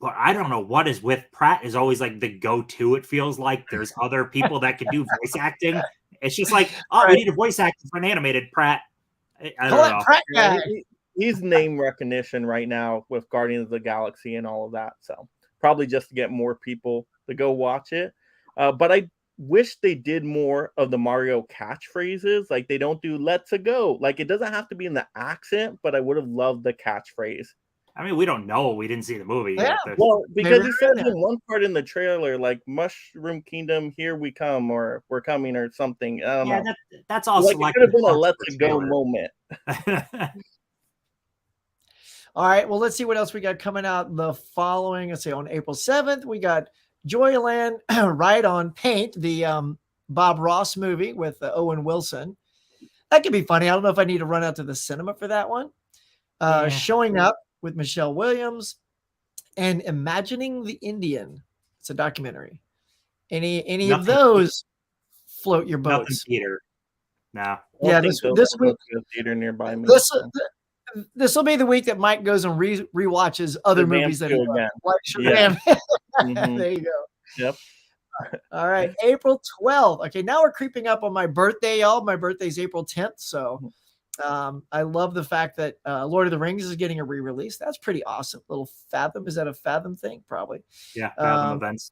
But I don't know what is with Pratt is always like the go-to. It feels like there's other people that can do voice acting. It's just like, we need a voice actor for an animated Pratt. I don't know. Pratt guy. He's name recognition right now with Guardians of the Galaxy and all of that. So probably just to get more people to go watch it. But I wish they did more of the Mario catchphrases. Like they don't do "Let's a go." Like it doesn't have to be in the accent, but I would have loved the catchphrase. I mean, we don't know. We didn't see the movie. Yeah, well, because he says in one part in the trailer, like "Mushroom Kingdom, here we come," or "We're coming," or something. I don't know. That's all. Like it could have been a "Let's a go" moment. All right, well, let's see what else we got coming out the following. Let's see, on April 7th, we got Joyland Ride on Paint, the Bob Ross movie with Owen Wilson. That could be funny. I don't know if I need to run out to the cinema for that one. Showing Up with Michelle Williams and Imagining the Indian. It's a documentary. Any of those float your boats? Nothing theater. No. Yeah, this week, theater nearby me. This will be the week that Mike goes and rewatches other movies that he loves. Like Shazam. Mm-hmm. There you go. Yep. All right, April 12th. Okay, now we're creeping up on my birthday, y'all. My birthday's April 10th, so I love the fact that Lord of the Rings is getting a re-release. That's pretty awesome. Little Fathom. Is that a Fathom thing? Probably. Yeah, Fathom events.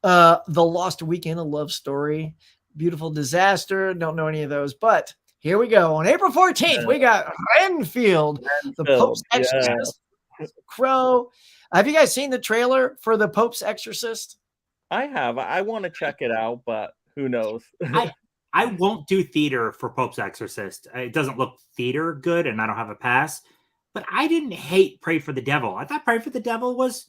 The Lost Weekend, a love story. Beautiful Disaster. Don't know any of those, but here we go. On April 14th, we got Renfield, the Pope's Exorcist, Crow. Have you guys seen the trailer for the Pope's Exorcist? I have. I want to check it out, but who knows? I won't do theater for Pope's Exorcist. It doesn't look theater good, and I don't have a pass. But I didn't hate Pray for the Devil. I thought Pray for the Devil was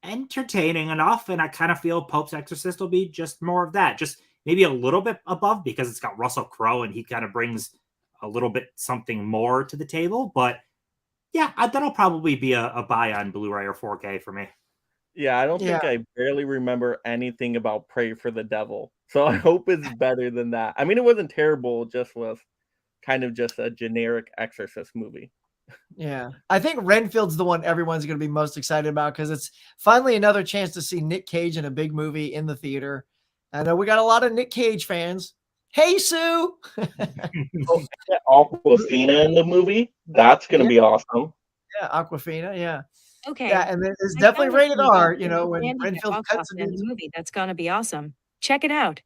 entertaining enough, and I kind of feel Pope's Exorcist will be just more of that. Just maybe a little bit above because it's got Russell Crowe, and he kind of brings a little bit something more to the table. But yeah, that'll probably be a buy on Blu-ray or 4K for me. Yeah, I don't think I barely remember anything about Pray for the Devil. So I hope it's better than that. I mean, it wasn't terrible, just was kind of just a generic Exorcist movie. Yeah, I think Renfield's the one everyone's going to be most excited about because it's finally another chance to see Nick Cage in a big movie in the theater. I know we got a lot of Nick Cage fans. Hey, Sue! Awkwafina in the movie. That's going to be awesome. Yeah, Awkwafina, yeah. Okay. Yeah, and it's definitely rated R, when Renfield cuts in the movie. That's going to be awesome. Check it out.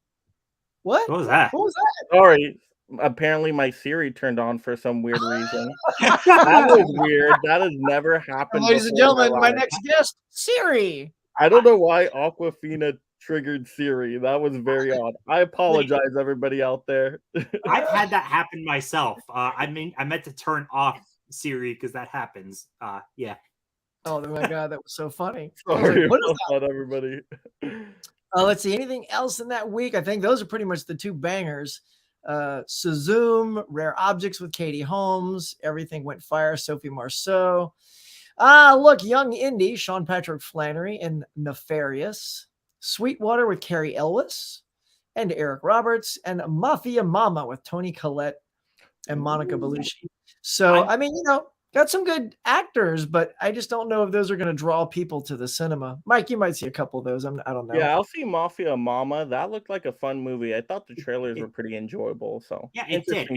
What? What was that? What was that? Sorry. Apparently my Siri turned on for some weird reason. That was weird. That has never happened. Ladies and gentlemen, my next guest, Siri. I don't know why Awkwafina triggered Siri. That was very odd. I apologize, everybody out there. I've had that happen myself. I meant to turn off Siri because that happens. Yeah. Oh my God, that was so funny. Sorry about everybody. Let's see. Anything else in that week? I think those are pretty much the two bangers. Suzume, Rare Objects with Katie Holmes, Everything Went Fire, Sophie Marceau. Look, Young Indie, Sean Patrick Flannery, and Nefarious. Sweetwater with Carrie Elwes and Eric Roberts, and Mafia Mama with Toni Collette and Monica Bellucci. So, I mean, got some good actors, but I just don't know if those are going to draw people to the cinema. Mike, you might see a couple of those. I don't know. Yeah, I'll see Mafia Mama. That looked like a fun movie. I thought the trailers were pretty enjoyable. So yeah, it did.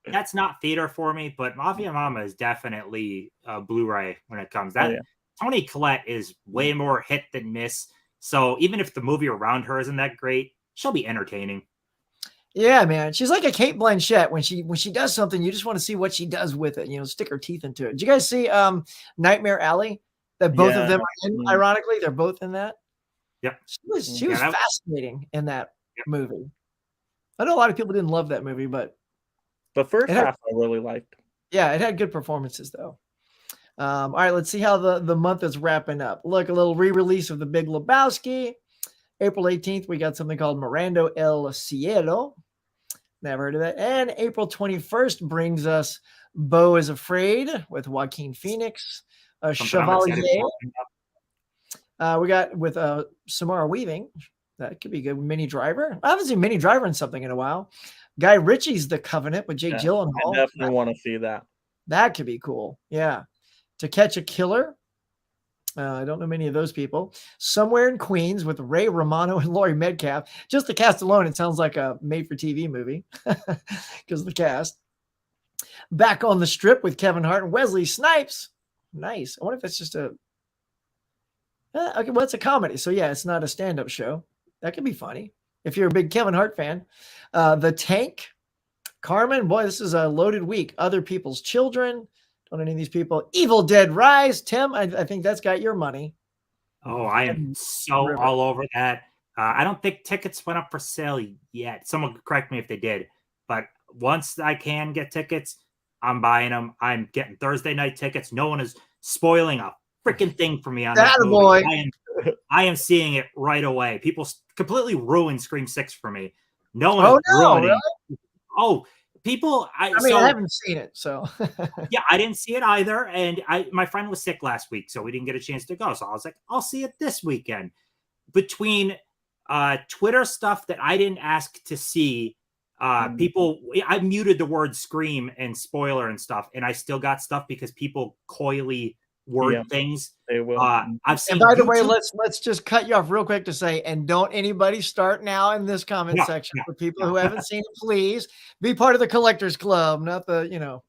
That's not theater for me, but Mafia Mama is definitely Blu-ray when it comes. Toni Collette is way more hit than miss. So even if the movie around her isn't that great, she'll be entertaining. Yeah, man. She's like a Cate Blanchett. When she does something, you just want to see what she does with it, stick her teeth into it. Did you guys see Nightmare Alley? That both of them are in, ironically, they're both in that. Yep. She was fascinating in that movie. I know a lot of people didn't love that movie, but the first half I really liked. Yeah, it had good performances though. All right, let's see how the month is wrapping up. Look, a little re-release of The Big Lebowski. April 18th, we got something called Mirando El Cielo. Never heard of that. And April 21st brings us Beau is Afraid with Joaquin Phoenix, Something I'm excited Chevalier. for coming up. We got with Samara Weaving. That could be good. Minnie Driver. I haven't seen Minnie Driver in something in a while. Guy Ritchie's The Covenant with Jake Gyllenhaal. I definitely want to see that. That could be cool. Yeah. To Catch a Killer. I don't know many of those people. Somewhere in Queens with Ray Romano and Laurie Metcalf. Just the cast alone, it sounds like a made-for-TV movie because of the cast. Back on the Strip with Kevin Hart and Wesley Snipes. Nice. I wonder if it's just a... okay, well, it's a comedy. So, yeah, it's not a stand-up show. That could be funny if you're a big Kevin Hart fan. The Tank. Carmen. Boy, this is a loaded week. Other People's Children. Don't know any of these people. Evil Dead Rise. Tim, I think that's got your money. Oh, I am so all over that. I don't think tickets went up for sale yet. Someone could correct me if they did. But once I can get tickets, I'm buying them. I'm getting Thursday night tickets. No one is spoiling a freaking thing for me on that movie. Boy. I am seeing it right away. People completely ruined Scream 6 for me. No one is ruining. Really? Oh, people. I haven't seen it, so yeah, I didn't see it either. And my friend was sick last week, so we didn't get a chance to go. So I was like, I'll see it this weekend. Between Twitter stuff that I didn't ask to see, people, I muted the word scream and spoiler and stuff, and I still got stuff because people coyly word things. They will. I've seen. And by the way, let's just cut you off real quick to say, and don't anybody start now in this comment section for people who haven't seen it. Please be part of the Collectors Club, not the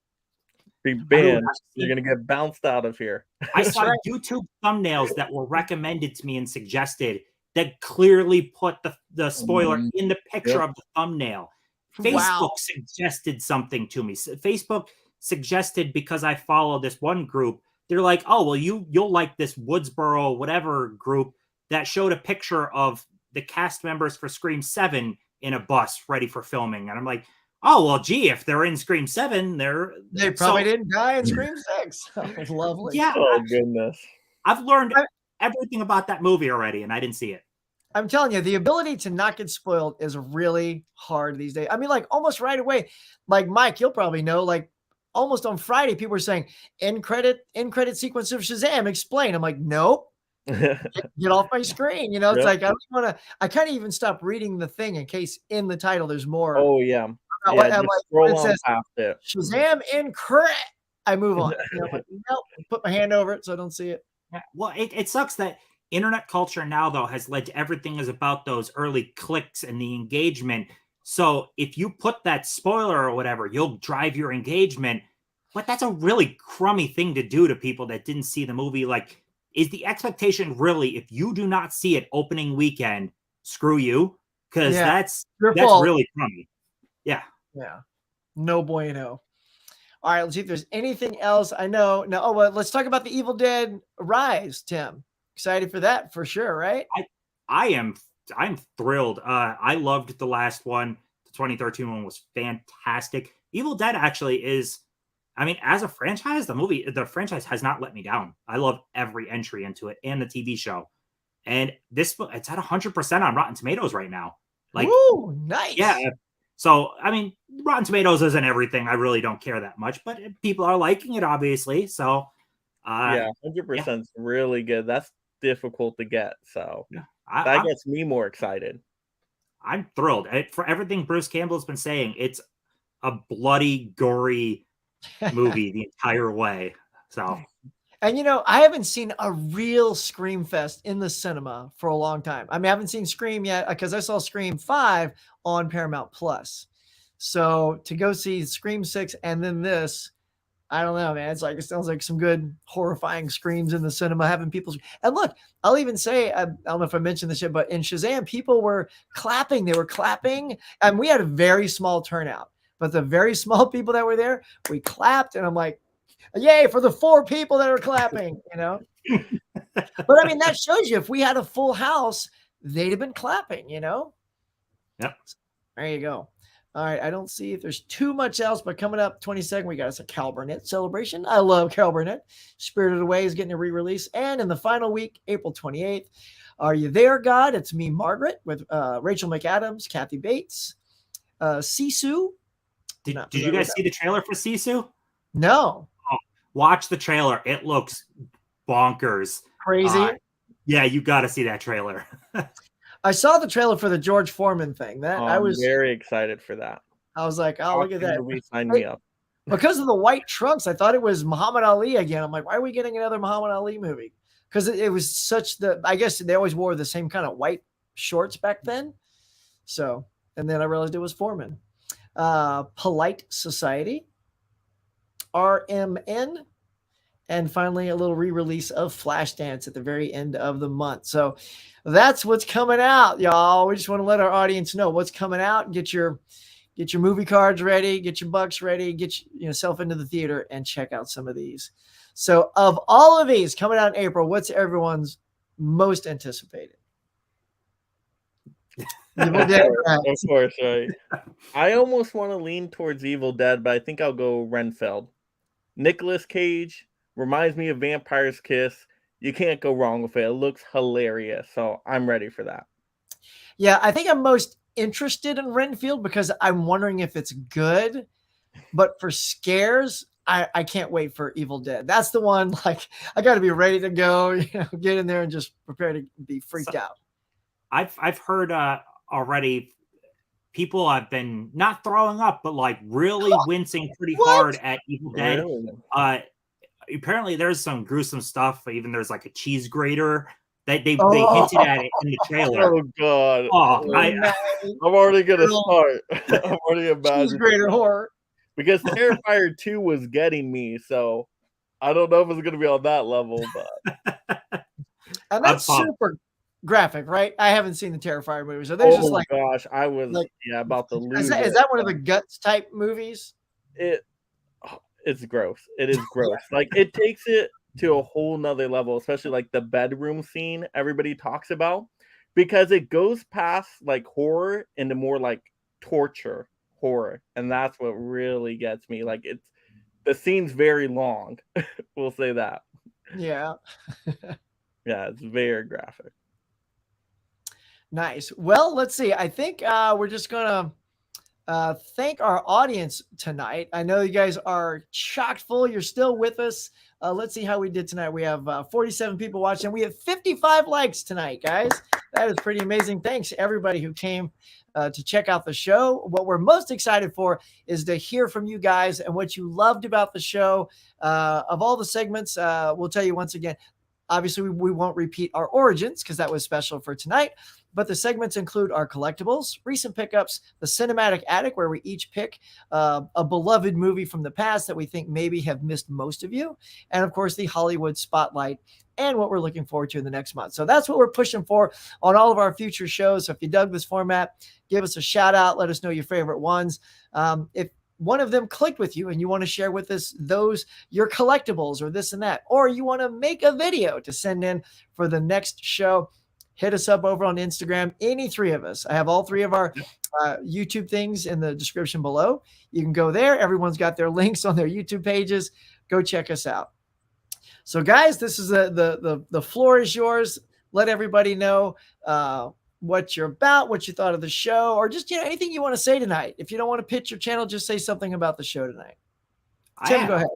be banned. You're gonna get bounced out of here. I saw YouTube thumbnails that were recommended to me and suggested that clearly put the spoiler in the picture of the thumbnail. Facebook suggested something to me. Facebook suggested, because I follow this one group, they're like, oh, well, you'll like this Woodsboro whatever group that showed a picture of the cast members for Scream 7 in a bus ready for filming. And I'm like, oh, well, gee, if they're in Scream 7, they probably didn't die in Scream 6. Lovely. Yeah. Oh, goodness. I've learned everything about that movie already, and I didn't see it. I'm telling you, the ability to not get spoiled is really hard these days. I mean, like almost right away, like Mike, you'll probably know, like almost on Friday, people were saying end credit sequence of Shazam, explain. I'm like, nope. Get off my screen. It's like, I don't want to, I kind of even stop reading the thing in case in the title there's more. Oh yeah. It says Shazam in credit. I move on. Like, nope, put my hand over it so I don't see it. Yeah. Well, it sucks that internet culture now, though, has led to everything is about those early clicks and the engagement. So if you put that spoiler or whatever, you'll drive your engagement. But that's a really crummy thing to do to people that didn't see the movie. Like, is the expectation really, if you do not see it opening weekend, screw you? Because that's really crummy. Yeah. Yeah. No bueno. All right, let's see if there's anything else. I know. No. Oh, well, let's talk about the Evil Dead Rise, Tim. Excited for that for sure, right? I'm thrilled. I loved the last one. The 2013 one was fantastic. Evil Dead actually is, I mean, as a franchise, the franchise has not let me down. I love every entry into it and the TV show. And it's at 100% on Rotten Tomatoes right now. Like, ooh, nice. Yeah. So, I mean, Rotten Tomatoes isn't everything. I really don't care that much, but people are liking it, obviously. So, 100% is really good. That's difficult to get. So, that gets me more excited. I'm thrilled for everything Bruce Campbell's been saying. It's a bloody, gory movie the entire way. So, and I haven't seen a real Scream Fest in the cinema for a long time. I mean, I haven't seen Scream yet because I saw Scream 5 on Paramount Plus. So to go see Scream 6 and then this, I don't know, man. It sounds like some good horrifying screams in the cinema, having people. And look, I'll even say, I don't know if I mentioned this yet, but in Shazam, people were clapping. They were clapping, and we had a very small turnout. But the very small people that were there, we clapped, and I'm like, yay for the 4 people that are clapping, But I mean, that shows you if we had a full house, they'd have been clapping, Yep. There you go. All right. I don't see if there's too much else, but coming up 22nd, we got us a Cal Burnett celebration. I love Cal Burnett. Spirited Away is getting a re-release. And in the final week, April 28th, Are You There, God? It's Me, Margaret, with Rachel McAdams, Kathy Bates. Sisu. Did you guys see the trailer for Sisu? No. Oh, watch the trailer. It looks bonkers. Crazy. Yeah, you got to see that trailer. I saw the trailer for the George Foreman thing. I was very excited for that. I was like, oh, look at that. Sign me up. Because of the white trunks, I thought it was Muhammad Ali again. I'm like, why are we getting another Muhammad Ali movie? Because it was such I guess they always wore the same kind of white shorts back then. So, and then I realized it was Foreman. Polite Society, RMN, and finally a little re-release of Flashdance at the very end of the month. So that's what's coming out, y'all. We just want to let our audience know what's coming out. Get your movie cards ready, get your bucks ready, get yourself into the theater and check out some of these. So of all of these coming out in April, what's everyone's most anticipated? Evil Dead. Of course, right. I almost want to lean towards Evil Dead, but I think I'll go Renfield. Nicolas Cage reminds me of Vampire's Kiss. You can't go wrong with it. It looks hilarious. So I'm ready for that. Yeah, I think I'm most interested in Renfield because I'm wondering if it's good. But for scares, I can't wait for Evil Dead. That's the one, like, I got to be ready to go, get in there and just prepare to be freaked out. I've heard already people have been not throwing up, but like really wincing pretty hard at Evil Dead. Really? Apparently there's some gruesome stuff. Even there's like a cheese grater that they hinted at it in the trailer. Oh God! Oh, I'm already gonna start. I'm already imagining cheese grater horror because Terrifier 2 was getting me, so I don't know if it's gonna be on that level, but and that's super graphic, right? I haven't seen the Terrifier movie, so there's just like, gosh, I was like, about to lose. Is that one of the guts type movies? It's gross. It is gross. Like it takes it to a whole nother level, especially like the bedroom scene everybody talks about, because it goes past like horror into more like torture horror, and that's what really gets me. Like the scene's very long. We'll say that. Yeah. Yeah, it's very graphic. Nice. Well, let's see. I think we're just gonna thank our audience tonight. I know you guys are chock full. You're still with us. Let's see how we did tonight. We have 47 people watching. We have 55 likes tonight, guys. That is pretty amazing. Thanks everybody who came to check out the show. What we're most excited for is to hear from you guys and what you loved about the show. Of all the segments, we'll tell you once again, obviously we won't repeat our origins because that was special for tonight. But the segments include our collectibles, recent pickups, the cinematic attic, where we each pick a beloved movie from the past that we think maybe have missed most of you. And of course, the Hollywood spotlight and what we're looking forward to in the next month. So that's what we're pushing for on all of our future shows. So if you dug this format, give us a shout out. Let us know your favorite ones. If one of them clicked with you and you want to share with us your collectibles or this and that, or you want to make a video to send in for the next show, hit us up over on Instagram, any three of us. I have all three of our YouTube things in the description below. You can go there. Everyone's got their links on their YouTube pages. Go check us out. So guys, this is the floor is yours. Let everybody know what you're about, what you thought of the show, or just anything you want to say tonight. If you don't want to pitch your channel, just say something about the show tonight. Tim, go ahead.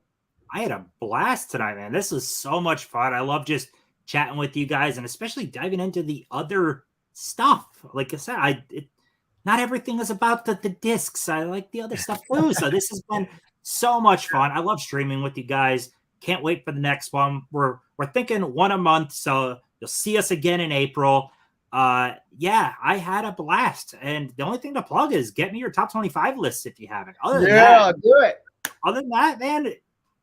I had a blast tonight, man. This was so much fun. I love just chatting with you guys and especially diving into the other stuff. Like I said, not everything is about the discs. I like the other stuff too. So this has been so much fun. I love streaming with you guys. Can't wait for the next one. We're thinking one a month, so you'll see us again in April. Yeah, I had a blast. And the only thing to plug is get me your top 25 lists if you haven't. Other than that, do it. Other than that, man,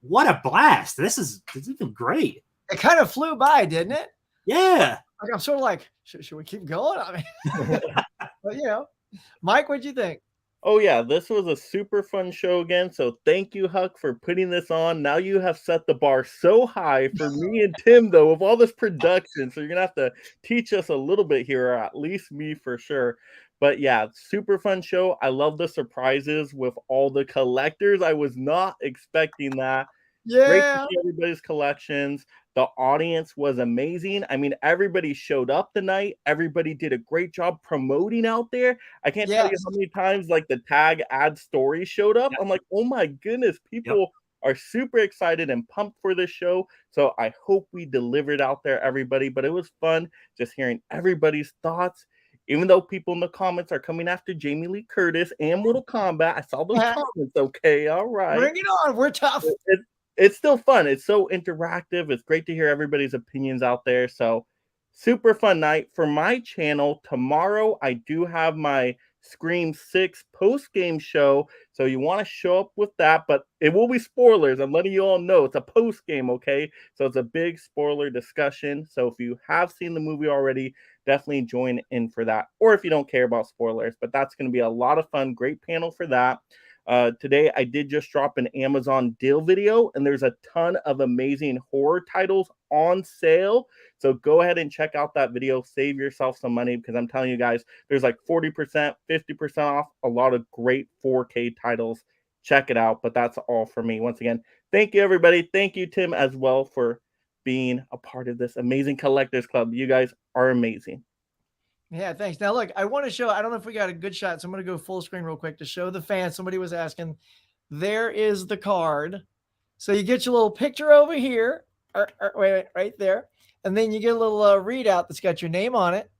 what a blast. This has been great. It kind of flew by, didn't it? Yeah. Like, I'm sort of like, should we keep going? I mean, but Mike, what'd you think? Oh yeah, this was a super fun show again. So thank you, Huck, for putting this on. Now you have set the bar so high for me and Tim, though, with all this production. So you're gonna have to teach us a little bit here, or at least me for sure. But yeah, super fun show. I love the surprises with all the collectors. I was not expecting that. great to Yeah. see everybody's collections. The audience was amazing. I mean, everybody showed up tonight. Everybody did a great job promoting out there. I can't tell you Yes. how many times like the tag ad story showed up. Yep. I'm like, oh my goodness, Yep. people are super excited and pumped for this show. So I hope we delivered out there, everybody. But it was fun just hearing everybody's thoughts. Even though people in the comments are coming after Jamie Lee Curtis and Mortal Kombat, I saw those comments. Okay, all right. Bring it on. We're tough. It's still fun. It's so interactive. It's great to hear everybody's opinions out there. So super fun night. For my channel, tomorrow I do have my Scream 6 post-game show. So you want to show up with that, but it will be spoilers. I'm letting you all know it's a post-game, okay? So it's a big spoiler discussion. So if you have seen the movie already, definitely join in for that. Or if you don't care about spoilers, but that's going to be a lot of fun. Great panel for that. Today, I did just drop an Amazon deal video, and there's a ton of amazing horror titles on sale. So go ahead and check out that video. Save yourself some money because I'm telling you guys, there's like 40%, 50% off. A lot of great 4K titles. Check it out. But that's all for me. Once again, thank you, everybody. Thank you, Tim, as well, for being a part of this amazing Collectors Club. You guys are amazing. Yeah, thanks. Now, look, I want to show, I don't know if we got a good shot, so I'm going to go full screen real quick to show the fans. Somebody was asking, there is the card. So you get your little picture over here, wait, right there. And then you get a little readout that's got your name on it,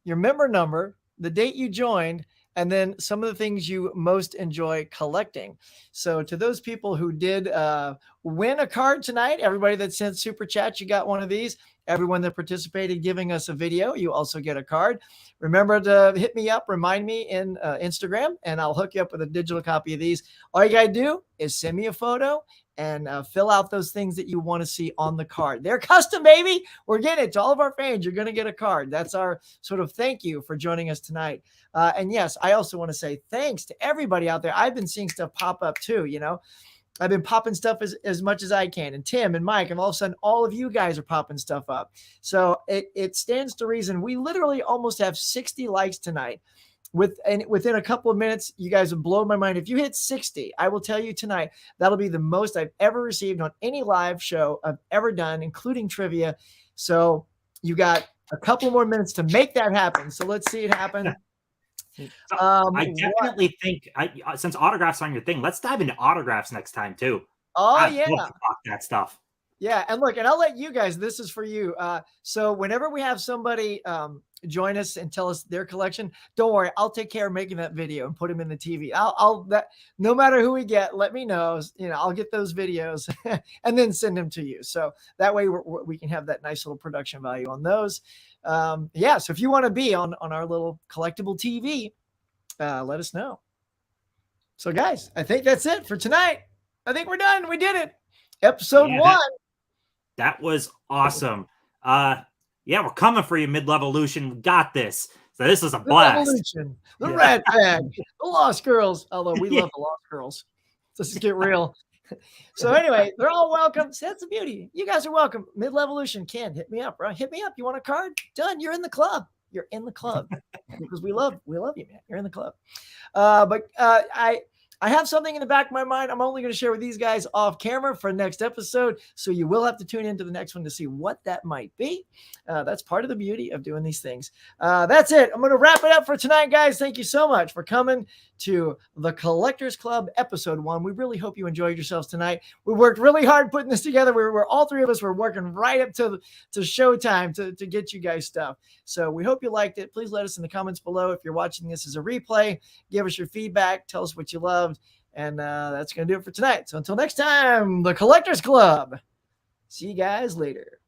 your member number, the date you joined, and then some of the things you most enjoy collecting. So to those people who did win a card tonight, everybody that sent super chats, you got one of these. Everyone that participated giving us a video, you also get a card. Remember to hit me up, remind me in Instagram, and I'll hook you up with a digital copy of these. All you got to do is send me a photo and fill out those things that you want to see on the card. They're custom, baby. We're getting it to all of our fans. You're going to get a card. That's our sort of thank you for joining us tonight. And yes, I also want to say thanks to everybody out there. I've been seeing stuff pop up too, you know. I've been popping stuff as much as I can, and Tim and Mike, and all of a sudden, all of you guys are popping stuff up. So it stands to reason. We literally almost have 60 likes tonight. Within a couple of minutes, you guys will blow my mind. If you hit 60, I will tell you tonight, that'll be the most I've ever received on any live show I've ever done, including trivia. So you got a couple more minutes to make that happen. So let's see it happen. I definitely think, since autographs on your thing, let's dive into autographs next time too. I'd love to talk that stuff. Yeah, and look, and I'll let you guys. This is for you. So whenever we have somebody join us and tell us their collection, don't worry, I'll take care of making that video and put them in the TV. No matter who we get, let me know. You know, I'll get those videos and then send them to you. So that way we can have that nice little production value on those. Yeah. So if you want to be on our little collectible TV, let us know. So guys, I think that's it for tonight. I think we're done. We did it. Episode 1. That was awesome. Yeah, we're coming for you, Mid-Levolution. We got this. So this is a blast. The Rat Bag, the Lost Girls. Although we love the Lost Girls. Let's get real. So anyway, they're all welcome. So that's the beauty. You guys are welcome. Mid-Levolution, Ken, hit me up, bro. Hit me up. You want a card? Done. You're in the club. You're in the club because we love you, man. You're in the club. But I have something in the back of my mind. I'm only going to share with these guys off camera for next episode. So you will have to tune into the next one to see what that might be. That's part of the beauty of doing these things. That's it. I'm going to wrap it up for tonight, guys. Thank you so much for coming to the Collectors Club episode 1. We really hope you enjoyed yourselves tonight. We worked really hard putting this together. We're all three of us were working right up to showtime to get you guys stuff. So we hope you liked it. Please let us in the comments below. If you're watching this as a replay, give us your feedback. Tell us what you loved. And that's going to do it for tonight. So until next time, the Collectors Club. See you guys later.